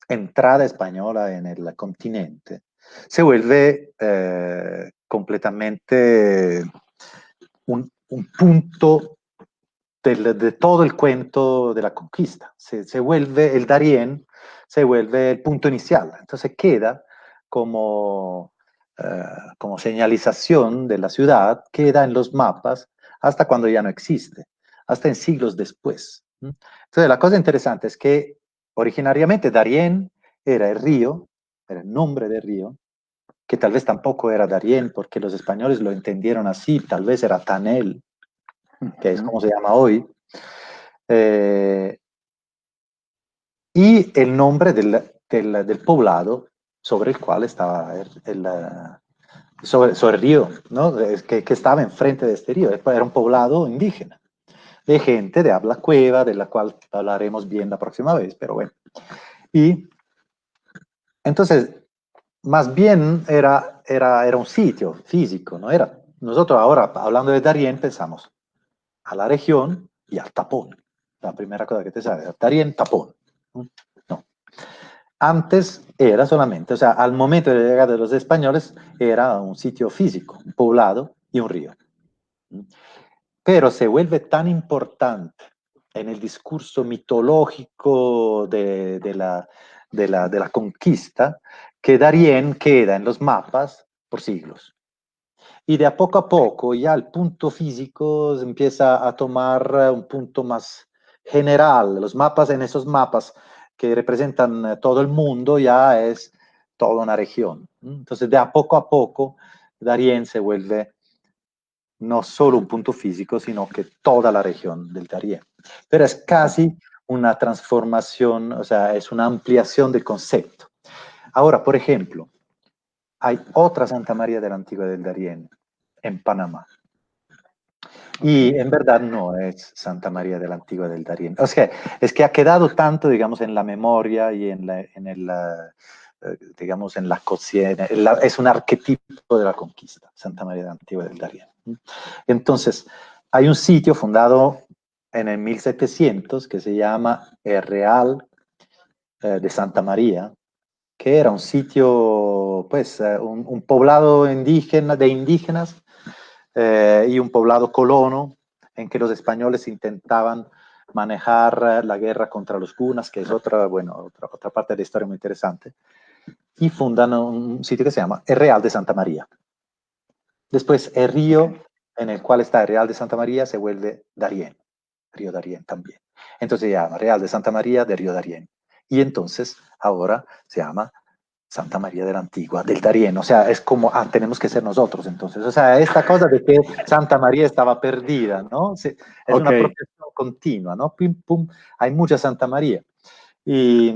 entrada española en el continente, se vuelve completamente un punto de todo el cuento de la conquista. Se vuelve el Darién, se vuelve el punto inicial. Entonces queda como señalización de la ciudad, queda en los mapas hasta cuando ya no existe, hasta en siglos después. Entonces la cosa interesante es que originariamente Darién era el río, era el nombre del río, que tal vez tampoco era Darién porque los españoles lo entendieron así, tal vez era Tanel, que es como se llama hoy, y el nombre del poblado sobre el cual estaba sobre el río, ¿no? que estaba enfrente de este río. Era un poblado indígena, de gente de habla cueva, de la cual hablaremos bien la próxima vez, pero bueno. Y entonces, más bien era un sitio físico, ¿no? Nosotros ahora, hablando de Darién, pensamos a la región y al tapón. La primera cosa que te sale, Darién, tapón. No. Antes era solamente, o sea, al momento de la llegada de los españoles, era un sitio físico, un poblado y un río. Pero se vuelve tan importante en el discurso mitológico de de la conquista, que Darién queda en los mapas por siglos. Y de a poco ya el punto físico empieza a tomar un punto más general. Los mapas, en esos mapas que representan todo el mundo, ya es toda una región. Entonces, de a poco, Darién se vuelve no solo un punto físico, sino que toda la región del Darién. Pero es casi una transformación, o sea, es una ampliación del concepto. Ahora, por ejemplo, hay otra Santa María de la Antigua del Darién en Panamá. Y en verdad no es Santa María de la Antigua del Darién. O sea, es que ha quedado tanto, digamos, en la memoria y en el, digamos, en la cocina. Es un arquetipo de la conquista, Santa María de la Antigua del Darién. Entonces, hay un sitio fundado en el 1700 que se llama el Real de Santa María, que era un sitio, pues, un poblado indígena, de indígenas, y un poblado colono en que los españoles intentaban manejar la guerra contra los cunas, que es otra, bueno, otra parte de la historia muy interesante, y fundan un sitio que se llama el Real de Santa María. Después el río en el cual está el Real de Santa María se vuelve Darién, Río Darién también. Entonces se llama Real de Santa María de Río Darién. Y entonces ahora se llama Santa María de la Antigua, del Darién. O sea, es como, tenemos que ser nosotros entonces. O sea, esta cosa de que Santa María estaba perdida, ¿no? Es Ok. una procesión continua, ¿no? Pim, pum, hay mucha Santa María. Y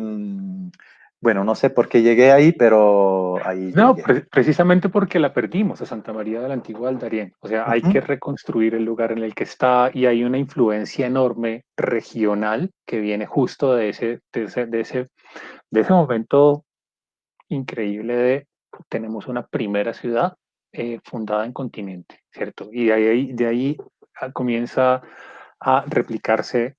bueno, no sé por qué llegué ahí, pero ahí No, llegué. precisamente porque la perdimos a Santa María de la Antigua del Darién. O sea, hay que reconstruir el lugar en el que está y hay una influencia enorme regional que viene justo de ese momento increíble de tenemos una primera ciudad fundada en continente, ¿cierto? Y de ahí comienza a replicarse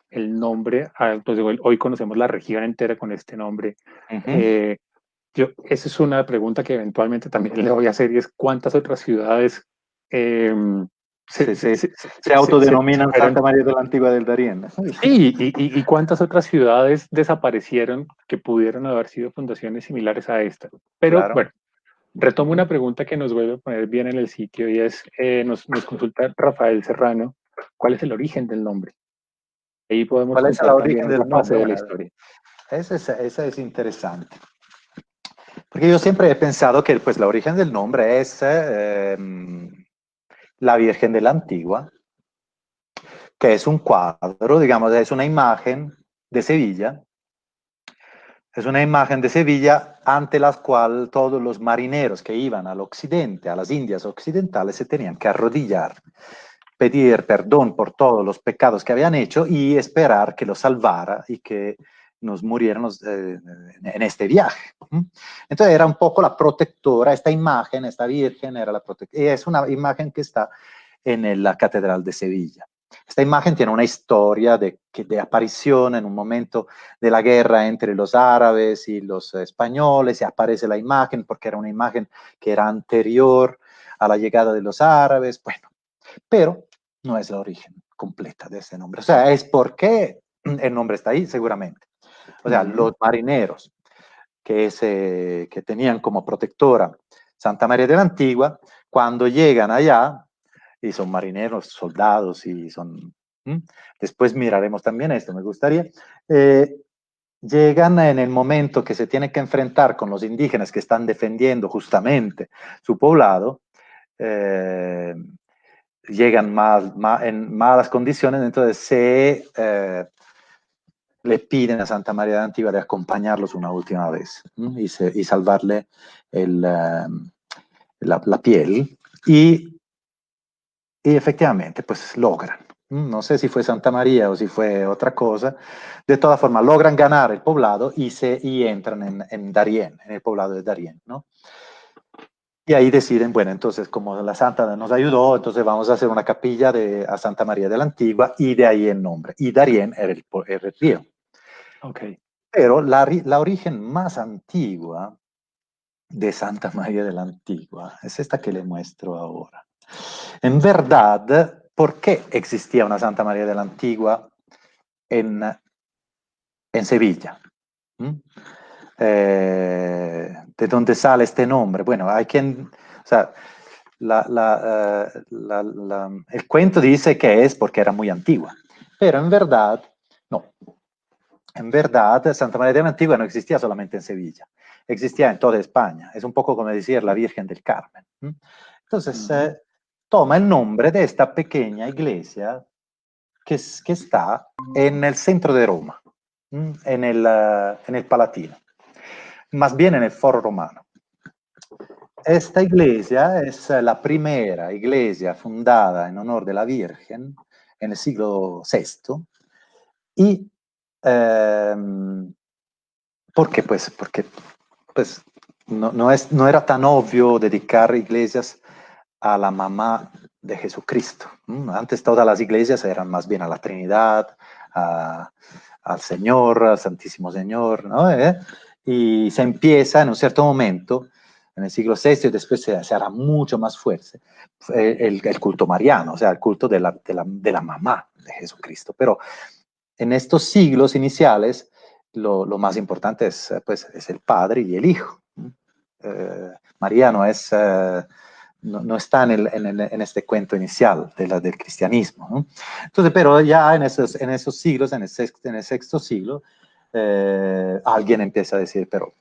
el nombre. Pues hoy conocemos la región entera con este nombre. Eh, Esa es una pregunta que eventualmente también le voy a hacer y es ¿cuántas otras ciudades eh, se, Sí, se, sí. se, Se se autodenominan fueron? Santa María de la Antigua del Darién. Sí, y cuántas otras ciudades desaparecieron que pudieron haber sido fundaciones similares a esta. Pero Claro. bueno, retomo una pregunta que nos vuelve a poner bien en el sitio y es, nos consulta Rafael Serrano, ¿cuál es el origen del nombre? Ahí podemos ¿Cuál es el contar origen también del otra fase nombre? de la Bueno, historia. esa es interesante. Porque yo siempre he pensado que pues, la origen del nombre es la Virgen de la Antigua, que es un cuadro, digamos, es una imagen de Sevilla. Es una imagen de Sevilla ante la cual todos los marineros que iban al occidente, a las Indias occidentales, se tenían que arrodillar, pedir perdón por todos los pecados que habían hecho y esperar que los salvara y que nos muriéramos en este viaje. Entonces era un poco la protectora, esta imagen, esta virgen era la protectora, y es una imagen que está en la Catedral de Sevilla. Esta imagen tiene una historia de aparición en un momento de la guerra entre los árabes y los españoles, y aparece la imagen porque era una imagen que era anterior a la llegada de los árabes, bueno, pero no es la origen completa de ese nombre. O sea, es porque el nombre está ahí, seguramente. O sea, los marineros que tenían como protectora Santa María de la Antigua, cuando llegan allá, y son marineros, soldados, y son... Después miraremos también esto, me gustaría. Llegan en el momento que se tienen que enfrentar con los indígenas que están defendiendo justamente su poblado, llegan en malas condiciones, entonces le piden a Santa María de Antigua de acompañarlos una última vez y salvarle la piel. Y efectivamente, pues logran. No sé si fue Santa María o si fue otra cosa. De todas formas, logran ganar el poblado y entran en Darién, en el poblado de Darién, ¿no? Y ahí deciden, bueno, entonces como la Santa nos ayudó, entonces vamos a hacer una capilla a Santa María de la Antigua y de ahí el nombre. Y Darién era el río. Ok. Pero la origen más antigua de Santa María de la Antigua es esta que le muestro ahora. En verdad, ¿por qué existía una Santa María de la Antigua en Sevilla? ¿De dónde sale este nombre? Bueno, hay quien, o sea, el cuento dice que es porque era muy antigua, pero en verdad, no. En verdad, Santa María de la Antigua no existía solamente en Sevilla, existía en toda España. Es un poco como decir la Virgen del Carmen. Entonces, toma el nombre de esta pequeña iglesia que está en el centro de Roma, en el Palatino, más bien en el Foro Romano. Esta iglesia es la primera iglesia fundada en honor de la Virgen en el siglo VI. ¿Y por qué? Porque no era tan obvio dedicar iglesias a la mamá de Jesucristo. Antes todas las iglesias eran más bien a la Trinidad, al Señor, al Santísimo Señor, ¿no? Y se empieza en un cierto momento, en el siglo VI, y después se hará mucho más fuerte, el culto mariano, o sea, el culto de la mamá de Jesucristo. Pero en estos siglos iniciales, lo más importante es, pues, es el Padre y el Hijo. María no es... no está en este cuento inicial del cristianismo, ¿no? Entonces, pero ya en esos siglos, en el sexto siglo, alguien empieza a decir, pero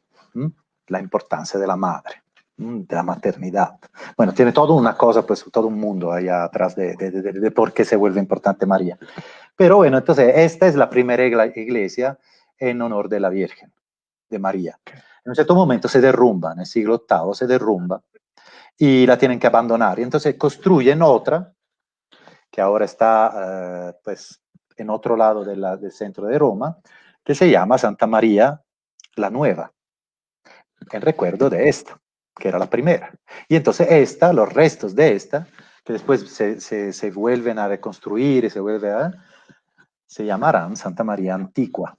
la importancia de la madre, de la maternidad. Bueno, tiene toda una cosa, pues todo un mundo allá atrás de por qué se vuelve importante María. Pero bueno, entonces esta es la primera iglesia en honor de la Virgen, de María. En un cierto momento se derrumba, en el siglo VIII se derrumba, y la tienen que abandonar. Y entonces construyen otra, que ahora está pues en otro lado del centro de Roma, que se llama Santa María la Nueva, en recuerdo de esta, que era la primera. Y entonces esta, los restos de esta, que después se vuelven a reconstruir y se llamarán Santa María Antigua.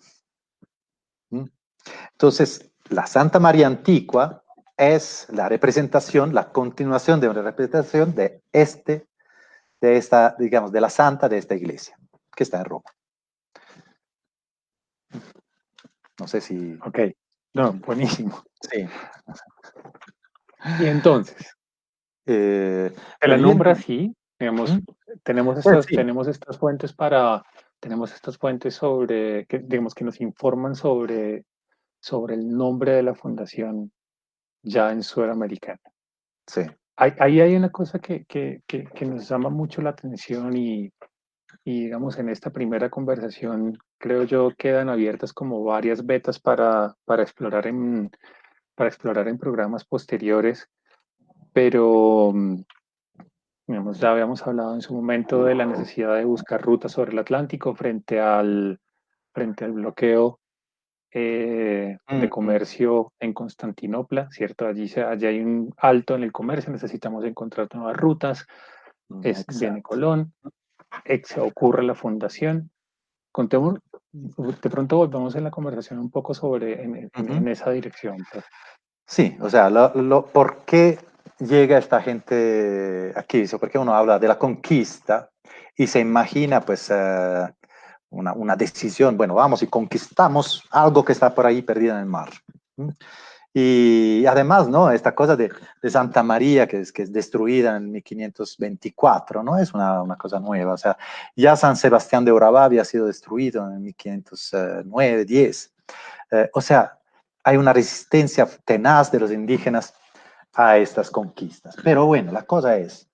Entonces, la Santa María Antigua es la representación, la continuación de una representación de esta, digamos, de la santa de esta iglesia, que está en Roma. No sé si... Ok, no, buenísimo. Sí. Y entonces, se la Bueno, nombra así, digamos, sí. tenemos estas fuentes sobre, que, digamos, que nos informan sobre el nombre de la fundación ya en Sudamericana. Sí. Ahí hay una cosa que nos llama mucho la atención y, digamos, en esta primera conversación, creo yo, quedan abiertas como varias vetas para explorar en programas posteriores, pero, digamos, ya habíamos hablado en su momento de la necesidad de buscar rutas sobre el Atlántico frente al bloqueo de comercio en Constantinopla, ¿cierto? Allí hay un alto en el comercio, necesitamos encontrar nuevas rutas, viene Exacto. Colón, ocurre la fundación. Contemos, de pronto volvamos en la conversación un poco sobre en esa dirección, pues. Sí, o sea, ¿por qué llega esta gente aquí? ¿Por qué uno habla de la conquista y se imagina, pues, una decisión? Bueno, vamos y conquistamos algo que está por ahí perdido en el mar. Y además, ¿no? Esta cosa de Santa María, que es destruida en 1524, no es una cosa nueva. O sea, ya San Sebastián de Urabá había sido destruido en 1509, 10. O sea, hay una resistencia tenaz de los indígenas a estas conquistas. Pero bueno, la cosa es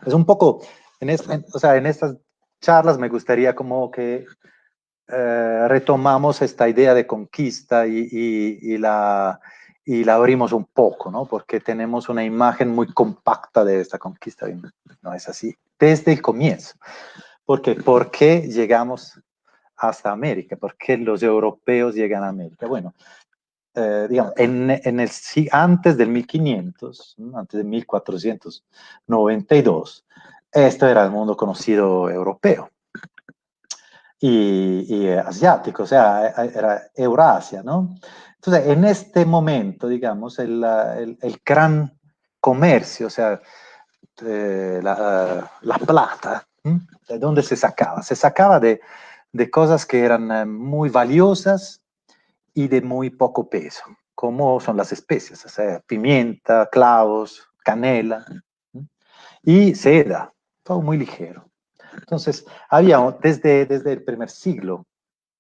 un poco, o sea, en estas charlas me gustaría como que retomamos esta idea de conquista y la abrimos un poco, ¿no? Porque tenemos una imagen muy compacta de esta conquista, y no es así, desde el comienzo. Porque, ¿por qué llegamos hasta América? ¿Por qué los europeos llegan a América? Bueno, digamos, antes del 1500, antes de 1492, esto era el mundo conocido europeo y asiático, o sea, era Eurasia, ¿no? Entonces, en este momento, digamos, el gran comercio, o sea, la plata, ¿de dónde se sacaba? Se sacaba de cosas que eran muy valiosas y de muy poco peso, como son las especias, o sea, pimienta, clavos, canela y seda, todo muy ligero. Entonces, había desde el primer siglo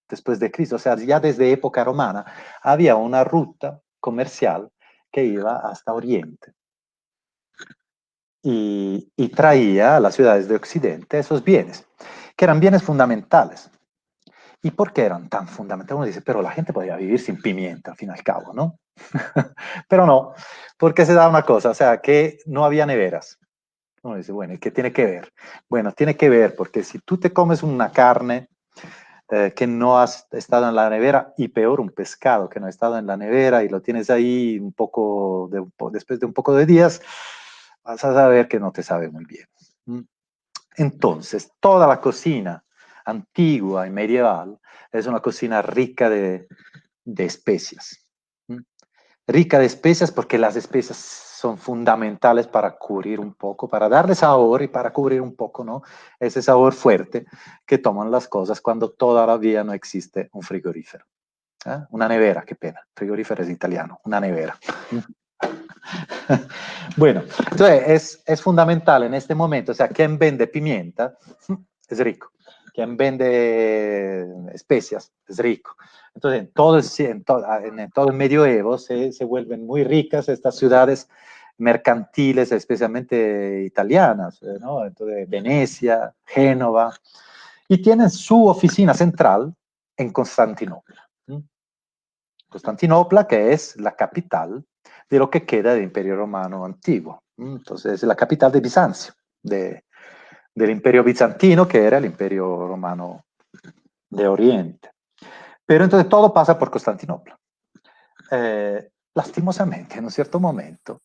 después de Cristo, o sea, ya desde época romana, había una ruta comercial que iba hasta Oriente y traía a las ciudades de Occidente esos bienes, que eran bienes fundamentales. ¿Y por qué eran tan fundamentales? Uno dice, pero la gente podía vivir sin pimienta, al fin y al cabo, ¿no? Pero no, porque se da una cosa, o sea, que no había neveras. Uno dice, bueno, ¿y qué tiene que ver? Bueno, tiene que ver porque si tú te comes una carne que no has estado en la nevera, y peor un pescado que no ha estado en la nevera y lo tienes ahí un poco después de un poco de días, vas a saber que no te sabe muy bien. Entonces, toda la cocina antigua y medieval es una cocina rica de especias. Rica de especias porque las especias son fundamentales para cubrir un poco, para darle sabor y para cubrir un poco, ¿no? Ese sabor fuerte que toman las cosas cuando todavía no existe un frigorífero. Una nevera, qué pena. Frigorífero es italiano, una nevera. Bueno, entonces es fundamental en este momento, o sea, quien vende pimienta es rico, quien vende especias es rico. Entonces, en todo el medioevo se vuelven muy ricas estas ciudades mercantiles, especialmente italianas, ¿no? Entonces, Venecia, Génova, y tienen su oficina central en Constantinopla. Constantinopla, que es la capital de lo que queda del Imperio Romano antiguo. Entonces, es la capital de Bizancio, del Imperio Bizantino, que era el Imperio Romano de Oriente. Pero entonces todo pasa por Constantinopla. Lastimosamente, en un cierto momento,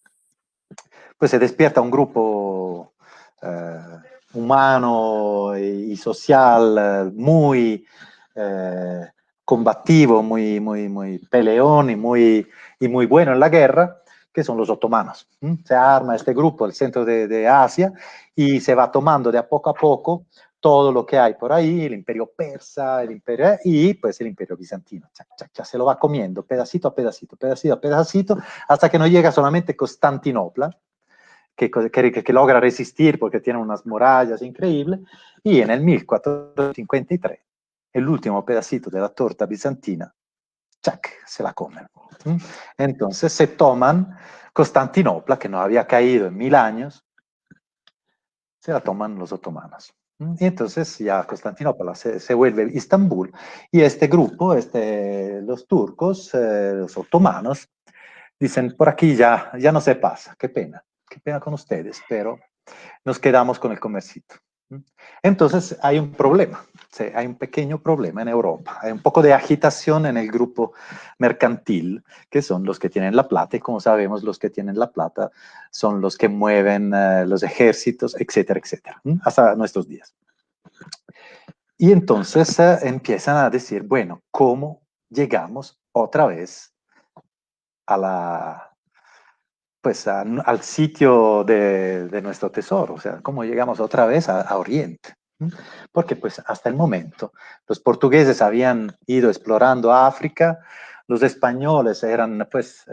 pues se despierta un grupo humano y social muy combativo, muy peleón y muy bueno en la guerra, que son los otomanos. Se arma este grupo, el centro de Asia, y se va tomando de a poco todo lo que hay por ahí, el imperio persa, el imperio, y pues el imperio bizantino. Ya se lo va comiendo pedacito a pedacito, pedacito a pedacito, hasta que no llega solamente Constantinopla, que logra resistir porque tiene unas murallas increíbles, y en el 1453, el último pedacito de la torta bizantina, ¡chac!, se la comen. Entonces se toman Constantinopla, que no había caído en 1000 años, se la toman los otomanos. Y entonces ya Constantinopla se vuelve Istambul, y este grupo, los turcos, los otomanos, dicen, por aquí ya no se pasa, qué pena con ustedes, pero nos quedamos con el comercito. Entonces hay un problema, sí, hay un pequeño problema en Europa, hay un poco de agitación en el grupo mercantil, que son los que tienen la plata, y como sabemos, los que tienen la plata son los que mueven los ejércitos, etcétera, etcétera, hasta nuestros días. Y entonces empiezan a decir, bueno, ¿cómo llegamos otra vez al sitio de nuestro tesoro? O sea, ¿cómo llegamos otra vez a Oriente? Porque pues hasta el momento los portugueses habían ido explorando África, los españoles eran pues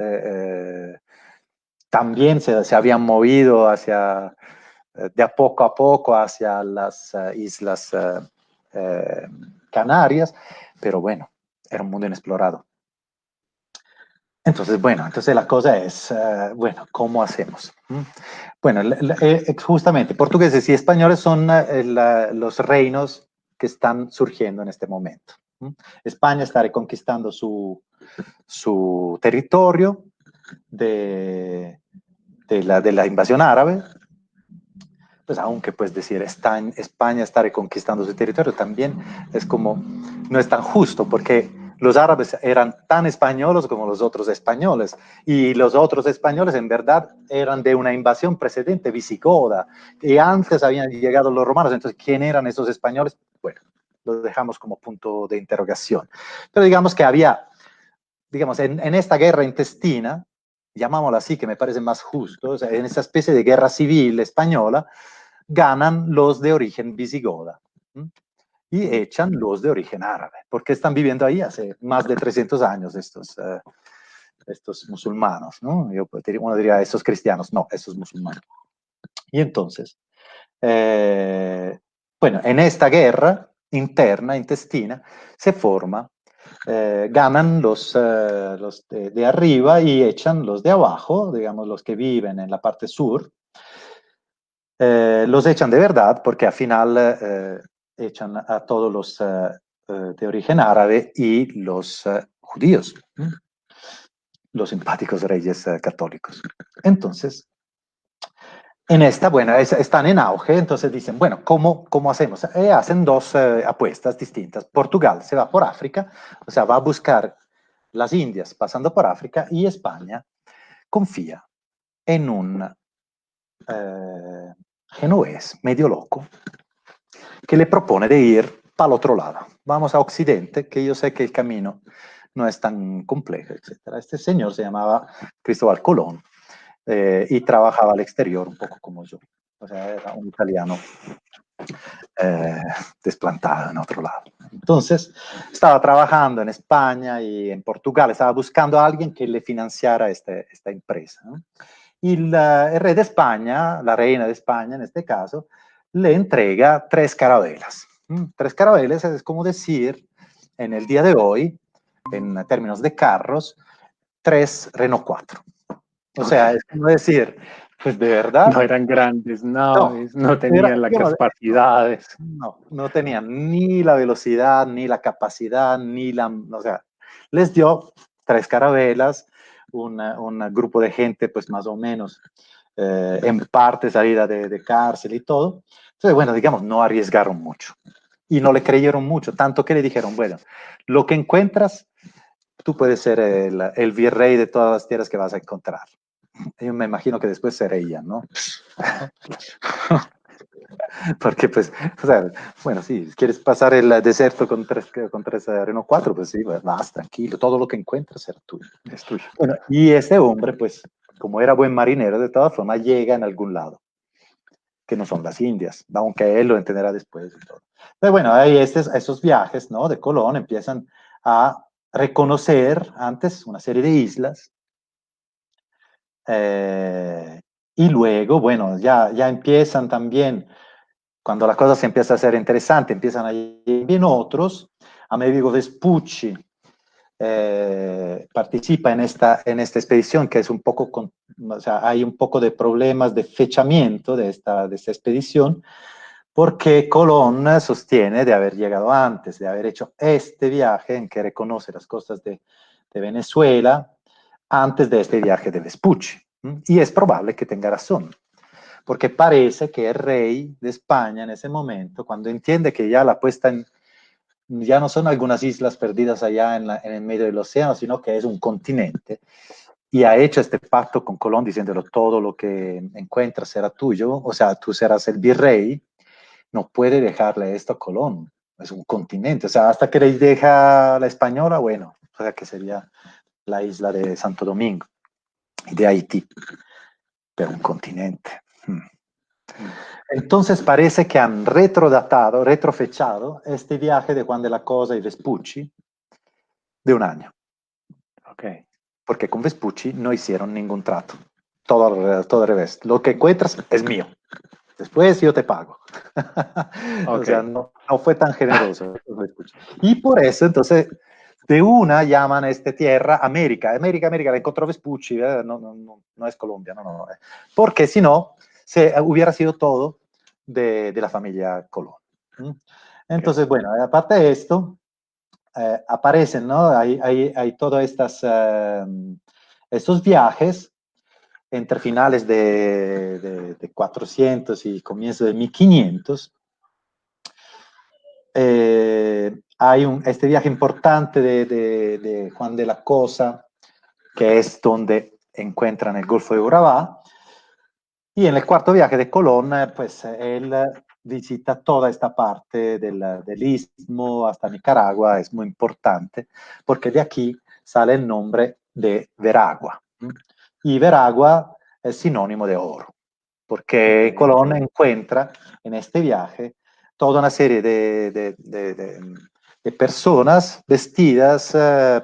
también se habían movido de a poco hacia las islas Canarias, pero bueno, era un mundo inexplorado. Entonces, bueno, la cosa es, bueno, ¿cómo hacemos? Bueno, justamente, portugueses y españoles son los reinos que están surgiendo en este momento. España está reconquistando su territorio de la invasión árabe, pues aunque pues decir España está reconquistando su territorio también es como, no es tan justo, porque los árabes eran tan españoles como los otros españoles, y los otros españoles en verdad eran de una invasión precedente visigoda, y antes habían llegado los romanos. Entonces, ¿quién eran esos españoles? Bueno, lo dejamos como punto de interrogación. Pero digamos que había, digamos, en esta guerra intestina, llamámosla así, que me parece más justo, o sea, en esta especie de guerra civil española, ganan los de origen visigoda. y echan los de origen árabe, porque están viviendo ahí hace más de 300 años estos musulmanos, ¿no? Uno diría estos cristianos, no, estos musulmanos. Y entonces, bueno, en esta guerra interna, intestina, se forma, ganan los de arriba y echan los de abajo, digamos, los que viven en la parte sur, los echan de verdad porque al final echan a todos los de origen árabe y los judíos, los simpáticos reyes católicos. Entonces, en esta, bueno, están en auge, entonces dicen, bueno, ¿cómo hacemos? Hacen dos apuestas distintas. Portugal se va por África, o sea, va a buscar las Indias pasando por África, y España confía en un genovés medio loco que le propone de ir para el otro lado. Vamos a Occidente, que yo sé que el camino no es tan complejo, etc. Este señor se llamaba Cristóbal Colón y trabajaba al exterior un poco como yo. O sea, era un italiano desplantado en otro lado. Entonces, estaba trabajando en España y en Portugal, estaba buscando a alguien que le financiara esta empresa, ¿no? Y el rey de España, la reina de España en este caso, le entrega 3 carabelas. 3 carabelas es como decir, en el día de hoy, en términos de carros, 3 Renault 4. O sea, es como decir, pues de verdad. No eran grandes No, naves, no era, tenían las digamos, capacidades. no tenían ni la velocidad, ni la capacidad, o sea, les dio 3 carabelas, un grupo de gente, pues más o menos, en parte salida de cárcel y todo. Entonces, bueno, digamos, no arriesgaron mucho y no le creyeron mucho, tanto que le dijeron, bueno, lo que encuentras, tú puedes ser el virrey de todas las tierras que vas a encontrar. Yo me imagino que después sería, ¿no? Porque pues, o sea, bueno, sí, quieres pasar el desierto con tres Renault 4, pues sí, vas tranquilo, todo lo que encuentres será tuyo. Es tuyo. Bueno, y este hombre, pues, como era buen marinero, de todas formas, llega en algún lado, que no son las Indias, aunque él lo entenderá después y todo. Pero bueno, ahí esos viajes, ¿no? De Colón empiezan a reconocer antes una serie de islas, y luego, bueno, ya empiezan también, cuando la cosa se empieza a hacer interesante, empiezan a ir bien otros. Amerigo Vespucci participa en esta expedición, que es un poco, o sea, hay un poco de problemas de fechamiento de esta expedición, porque Colón sostiene de haber llegado antes, de haber hecho este viaje en que reconoce las costas de Venezuela, antes de este viaje de Vespucci. Y es probable que tenga razón, porque parece que el rey de España en ese momento, cuando entiende que ya la puesta en, ya no son algunas islas perdidas allá en el medio del océano, sino que es un continente, y ha hecho este pacto con Colón diciéndolo, todo lo que encuentras será tuyo, o sea, tú serás el virrey, no puede dejarle esto a Colón, es un continente, o sea, hasta que le deja la Española, bueno, o sea, que sería la isla de Santo Domingo y de Haití, pero un continente. Entonces parece que han retrofechado este viaje de Juan de la Cosa y Vespucci de un año. Ok. Porque con Vespucci no hicieron ningún trato. Todo al revés. Lo que encuentras es mío. Después yo te pago. O sea, no fue tan generoso. Y por eso, entonces, de una llaman a esta tierra América. América, la encontró Vespucci. No es Colombia, no. Porque si no, hubiera sido todo de la familia Colón. Entonces, bueno, aparte de esto, aparecen, ¿no? Hay todos estos viajes entre finales de 400 y comienzos de 1500. Hay este viaje importante de Juan de la Cosa, que es donde encuentran el Golfo de Urabá. Y en el cuarto viaje de Colón, pues él visita toda esta parte del istmo hasta Nicaragua, es muy importante, porque de aquí sale el nombre de Veragua. Y Veragua es sinónimo de oro, porque Colón encuentra en este viaje toda una serie de personas vestidas,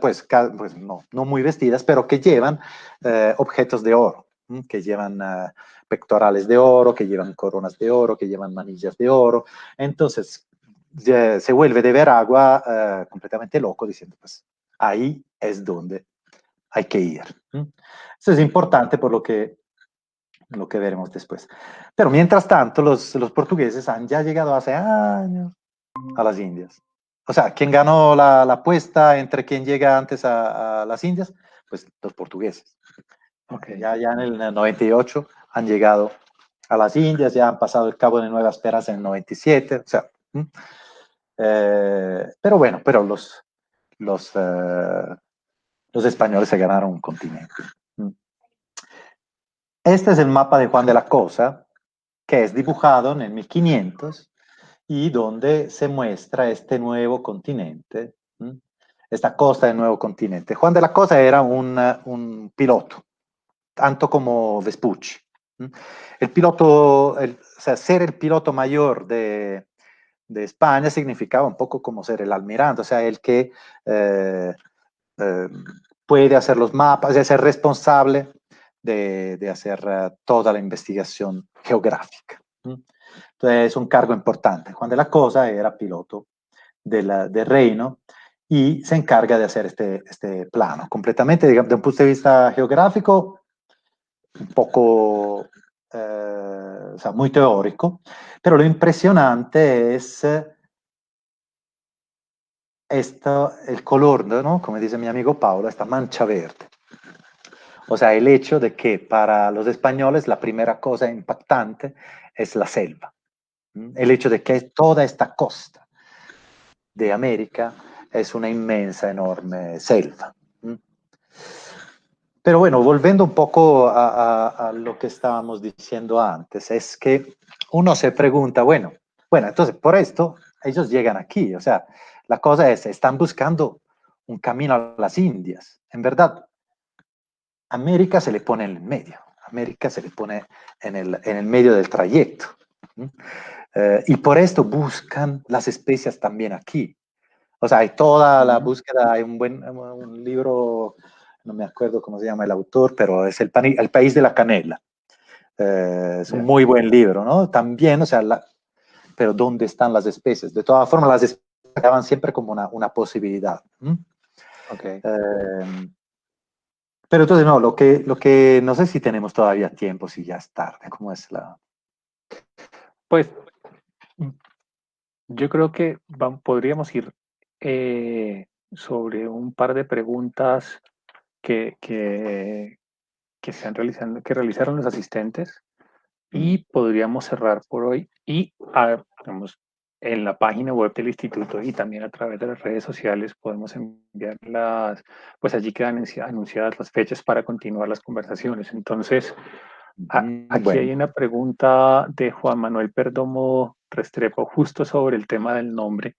pues no muy vestidas, pero que llevan objetos de oro, que llevan pectorales de oro, que llevan coronas de oro, que llevan manillas de oro. Entonces se vuelve de Veragua completamente loco diciendo, pues ahí es donde hay que ir. Eso es importante por lo que veremos después. Pero mientras tanto, los portugueses han ya llegado hace años a las Indias. O sea, ¿quién ganó la apuesta entre quién llega antes a las Indias? Pues los portugueses. Ok. Ya en el 98 han llegado a las Indias, ya han pasado el Cabo de Nueva Esperanza en el 97, o sea, pero bueno, pero los, los españoles se ganaron un continente. Este es el mapa de Juan de la Cosa, que es dibujado en el 1500 y donde se muestra este nuevo continente, esta costa del nuevo continente. Juan de la Cosa era un piloto, tanto como Vespucci. El piloto, o sea, ser el piloto mayor de España significaba un poco como ser el almirante, o sea, el que eh, puede hacer los mapas, es ser responsable de hacer toda la investigación geográfica. Entonces es un cargo importante. Juan de la Cosa era piloto del reino y se encarga de hacer este plano, completamente, digamos, de un punto de vista geográfico, un poco, o sea, muy teórico, pero lo impresionante es el color, ¿no? Como dice mi amigo Paulo, esta mancha verde. O sea, el hecho de que para los españoles la primera cosa impactante es la selva. El hecho de que toda esta costa de América es una inmensa, enorme selva. Pero bueno, volviendo un poco a lo que estábamos diciendo antes, es que uno se pregunta, bueno, entonces por esto ellos llegan aquí, o sea, la cosa es, están buscando un camino a las Indias. En verdad, América se le pone en el medio, América se le pone en el medio del trayecto. Y por esto buscan las especias también aquí. O sea, hay toda la búsqueda, hay un libro, no me acuerdo cómo se llama el autor, pero es el país de la canela. Es un muy buen libro, ¿no? También, o sea, pero ¿dónde están las especies? De todas formas, las especies acaban siempre como una posibilidad. Okay. Pero entonces, no, lo que no sé si tenemos todavía tiempo, si ya es tarde, ¿cómo es la...? Pues yo creo que podríamos ir sobre un par de preguntas que, que, que realizaron los asistentes y podríamos cerrar por hoy y digamos, en la página web del instituto y también a través de las redes sociales podemos enviarlas, pues allí quedan anunciadas las fechas para continuar las conversaciones. Entonces, aquí hay Bueno, una pregunta de Juan Manuel Perdomo Restrepo justo sobre el tema del nombre,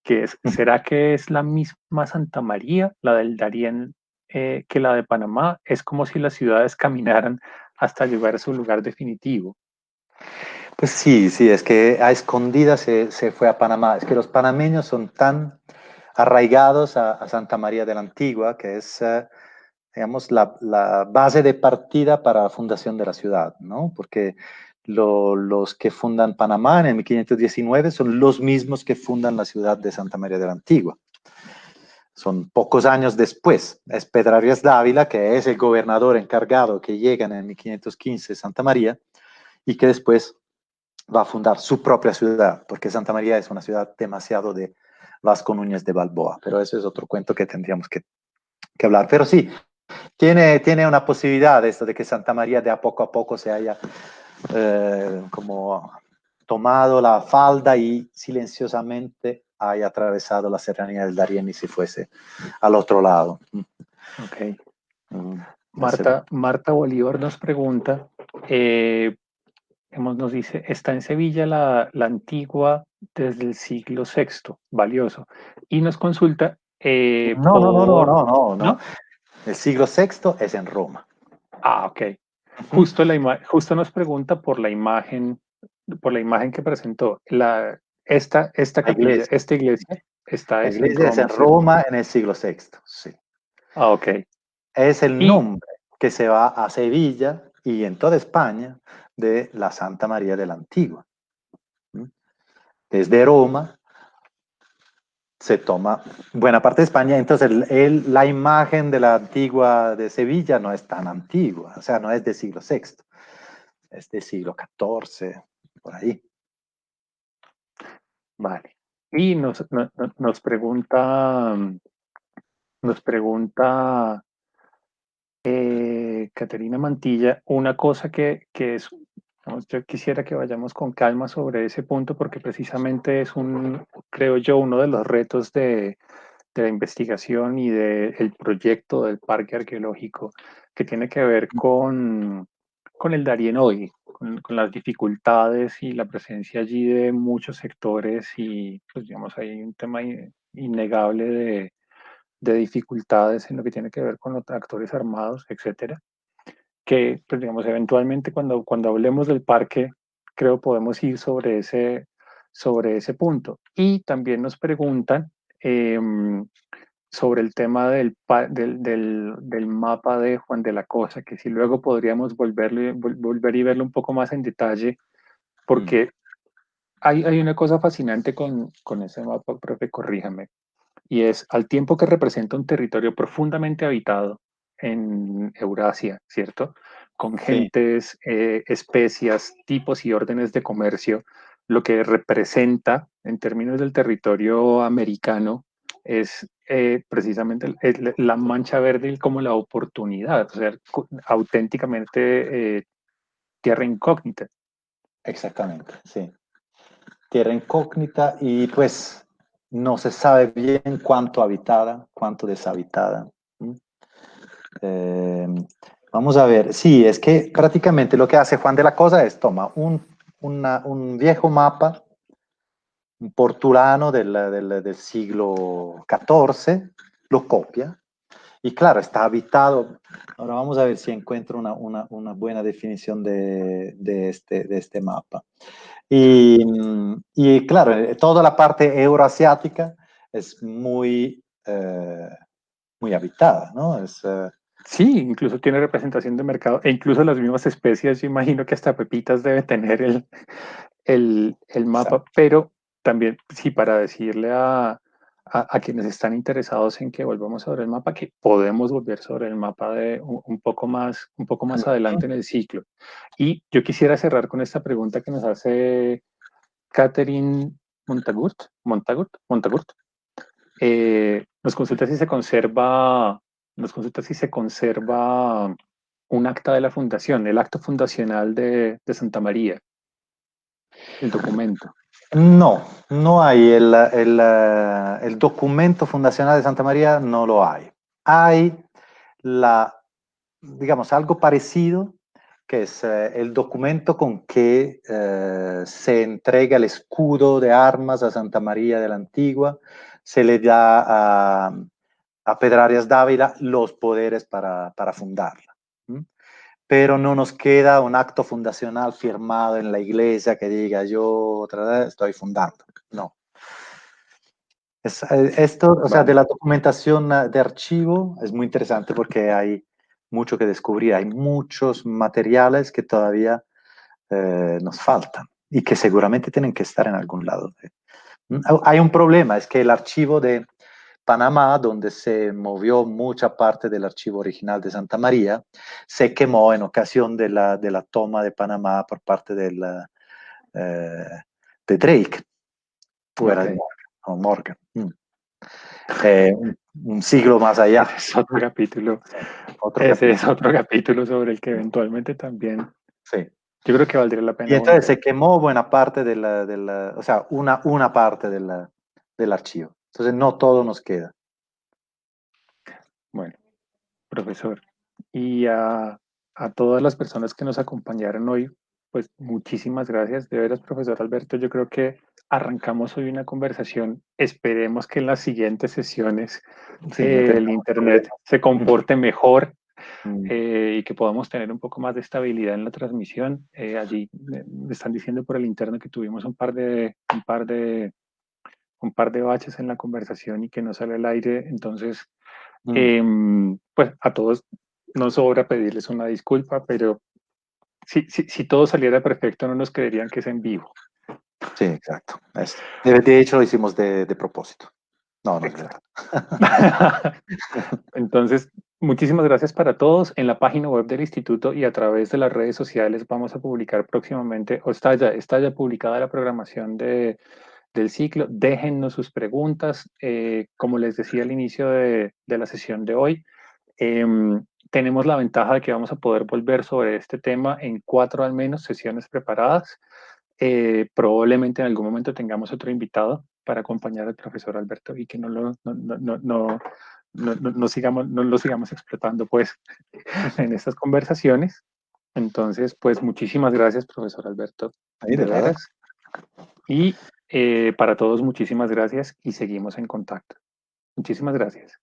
que es, ¿será que es la misma Santa María, la del Darién, que la de Panamá? Es como si las ciudades caminaran hasta llegar a su lugar definitivo. pues sí, es que a escondidas se fue a Panamá. Es que los panameños son tan arraigados a Santa María de la Antigua, que es, digamos, la base de partida para la fundación de la ciudad, ¿no? Porque los que fundan Panamá en el 1519 son los mismos que fundan la ciudad de Santa María de la Antigua. Son pocos años después. Es Pedro Arias Dávila, que es el gobernador encargado que llega en el 1515 a Santa María y que después va a fundar su propia ciudad, porque Santa María es una ciudad demasiado de Vasco Núñez de Balboa, pero eso es otro cuento que tendríamos que hablar. Pero sí, tiene una posibilidad esto de que Santa María de a poco se haya como tomado la falda y silenciosamente haya atravesado la serranía del Darién y se fuese al otro lado. Ok. Mm, Marta Bolívar nos pregunta, nos dice, está en Sevilla la antigua desde el siglo sexto, valioso, y nos consulta no. ¿no? El siglo sexto es en Roma. Ah, ok. Uh -huh. Justo nos pregunta por la imagen que presentó. esta La capilla, iglesia. esta iglesia está La es en iglesia es en Roma, ¿cierto? Roma en el siglo VI, sí. Ah, ok. Es el Y nombre que se va a Sevilla y en toda España de la Santa María de la Antigua. Desde Roma se toma buena parte de España, entonces la imagen de la antigua de Sevilla no es tan antigua, o sea, no es del siglo VI, es del siglo XIV, por ahí. vale. Y nos pregunta Caterina Mantilla, una cosa que es, vamos, yo quisiera que vayamos con calma sobre ese punto porque precisamente es creo yo, uno de los retos de la investigación y del proyecto del parque arqueológico que tiene que ver con el Darién hoy, con las dificultades y la presencia allí de muchos sectores y pues digamos hay un tema innegable de dificultades en lo que tiene que ver con los actores armados, etcétera, que pues digamos eventualmente cuando hablemos del parque creo podemos ir sobre ese punto. Y también nos preguntan sobre el tema del mapa de Juan de la Cosa, que si luego podríamos volver y verlo un poco más en detalle, Mm. porque hay una cosa fascinante con ese mapa, profe, corríjame, y es al tiempo que representa un territorio profundamente habitado en Eurasia, ¿cierto? Con Sí, gentes, especias, tipos y órdenes de comercio, lo que representa en términos del territorio americano es precisamente la mancha verde como la oportunidad, o sea, auténticamente tierra incógnita. exactamente, sí. Tierra incógnita y pues no se sabe bien cuánto habitada, cuánto deshabitada. Eh, Vamos a ver, sí, es que prácticamente lo que hace Juan de la Cosa es toma un viejo mapa, un portulano del siglo XIV, lo copia y claro, está habitado. Ahora vamos a ver si encuentro una buena definición de este mapa. Y claro, toda la parte euroasiática es muy habitada, ¿no? Sí, incluso tiene representación de mercado e incluso las mismas especies, yo imagino que hasta Pepitas debe tener el mapa, pero también sí para decirle a quienes están interesados en que volvamos sobre el mapa, que podemos volver sobre el mapa de un poco más adelante en el ciclo. Y yo quisiera cerrar con esta pregunta que nos hace Catherine Montagurt. Nos consulta si se conserva, nos consulta si se conserva un acta de la fundación, el acto fundacional de Santa María, el documento. No, no hay el documento fundacional de Santa María, no lo hay. Hay digamos, algo parecido, que es el documento con que se entrega el escudo de armas a Santa María de la Antigua, se le da a Pedrarias Dávila los poderes para fundarla. Pero no nos queda un acto fundacional firmado en la iglesia que diga yo otra vez estoy fundando. No. Esto, o sea, de Vale. la documentación de archivo es muy interesante porque hay mucho que descubrir, hay muchos materiales que todavía nos faltan y que seguramente tienen que estar en algún lado. Hay un problema, es que el archivo de Panamá, donde se movió mucha parte del archivo original de Santa María, se quemó en ocasión de la toma de Panamá por parte eh, de Drake, fuera Ok. de Morgan. O Morgan. Un siglo más allá. Ese es otro capítulo. Sí, otro Ese es capítulo. otro capítulo sobre el que eventualmente también Sí. yo creo que valdría la Y pena entonces volver. se quemó buena parte o sea, una parte del archivo. Entonces no todo nos queda. Bueno, profesor. Y a todas las personas que nos acompañaron hoy, pues muchísimas gracias. De veras, profesor Alberto, yo creo que arrancamos hoy una conversación. Esperemos que en las siguientes sesiones Sí, no el tengamos Internet problemas. se comporte mejor Mm, y que podamos tener un poco más de estabilidad en la transmisión. Allí me están diciendo por el interno que tuvimos un par de baches en la conversación y que no sale al aire. Entonces, mm. pues a todos nos sobra pedirles una disculpa, pero si todo saliera perfecto no nos creerían que es en vivo. Sí, exacto. De hecho, lo hicimos de propósito. No, no es verdad. Exacto. Entonces, muchísimas gracias para todos. En la página web del instituto y a través de las redes sociales vamos a publicar próximamente, o está ya publicada la programación del ciclo. Déjennos sus preguntas. Como les decía al inicio de la sesión de hoy, tenemos la ventaja de que vamos a poder volver sobre este tema en 4 al menos sesiones preparadas. Probablemente en algún momento tengamos otro invitado para acompañar al profesor Alberto y que no lo sigamos explotando pues en estas conversaciones. Entonces, pues muchísimas gracias, profesor Alberto, Ahí de de nada. veras. Y para todos, muchísimas gracias y seguimos en contacto. Muchísimas gracias.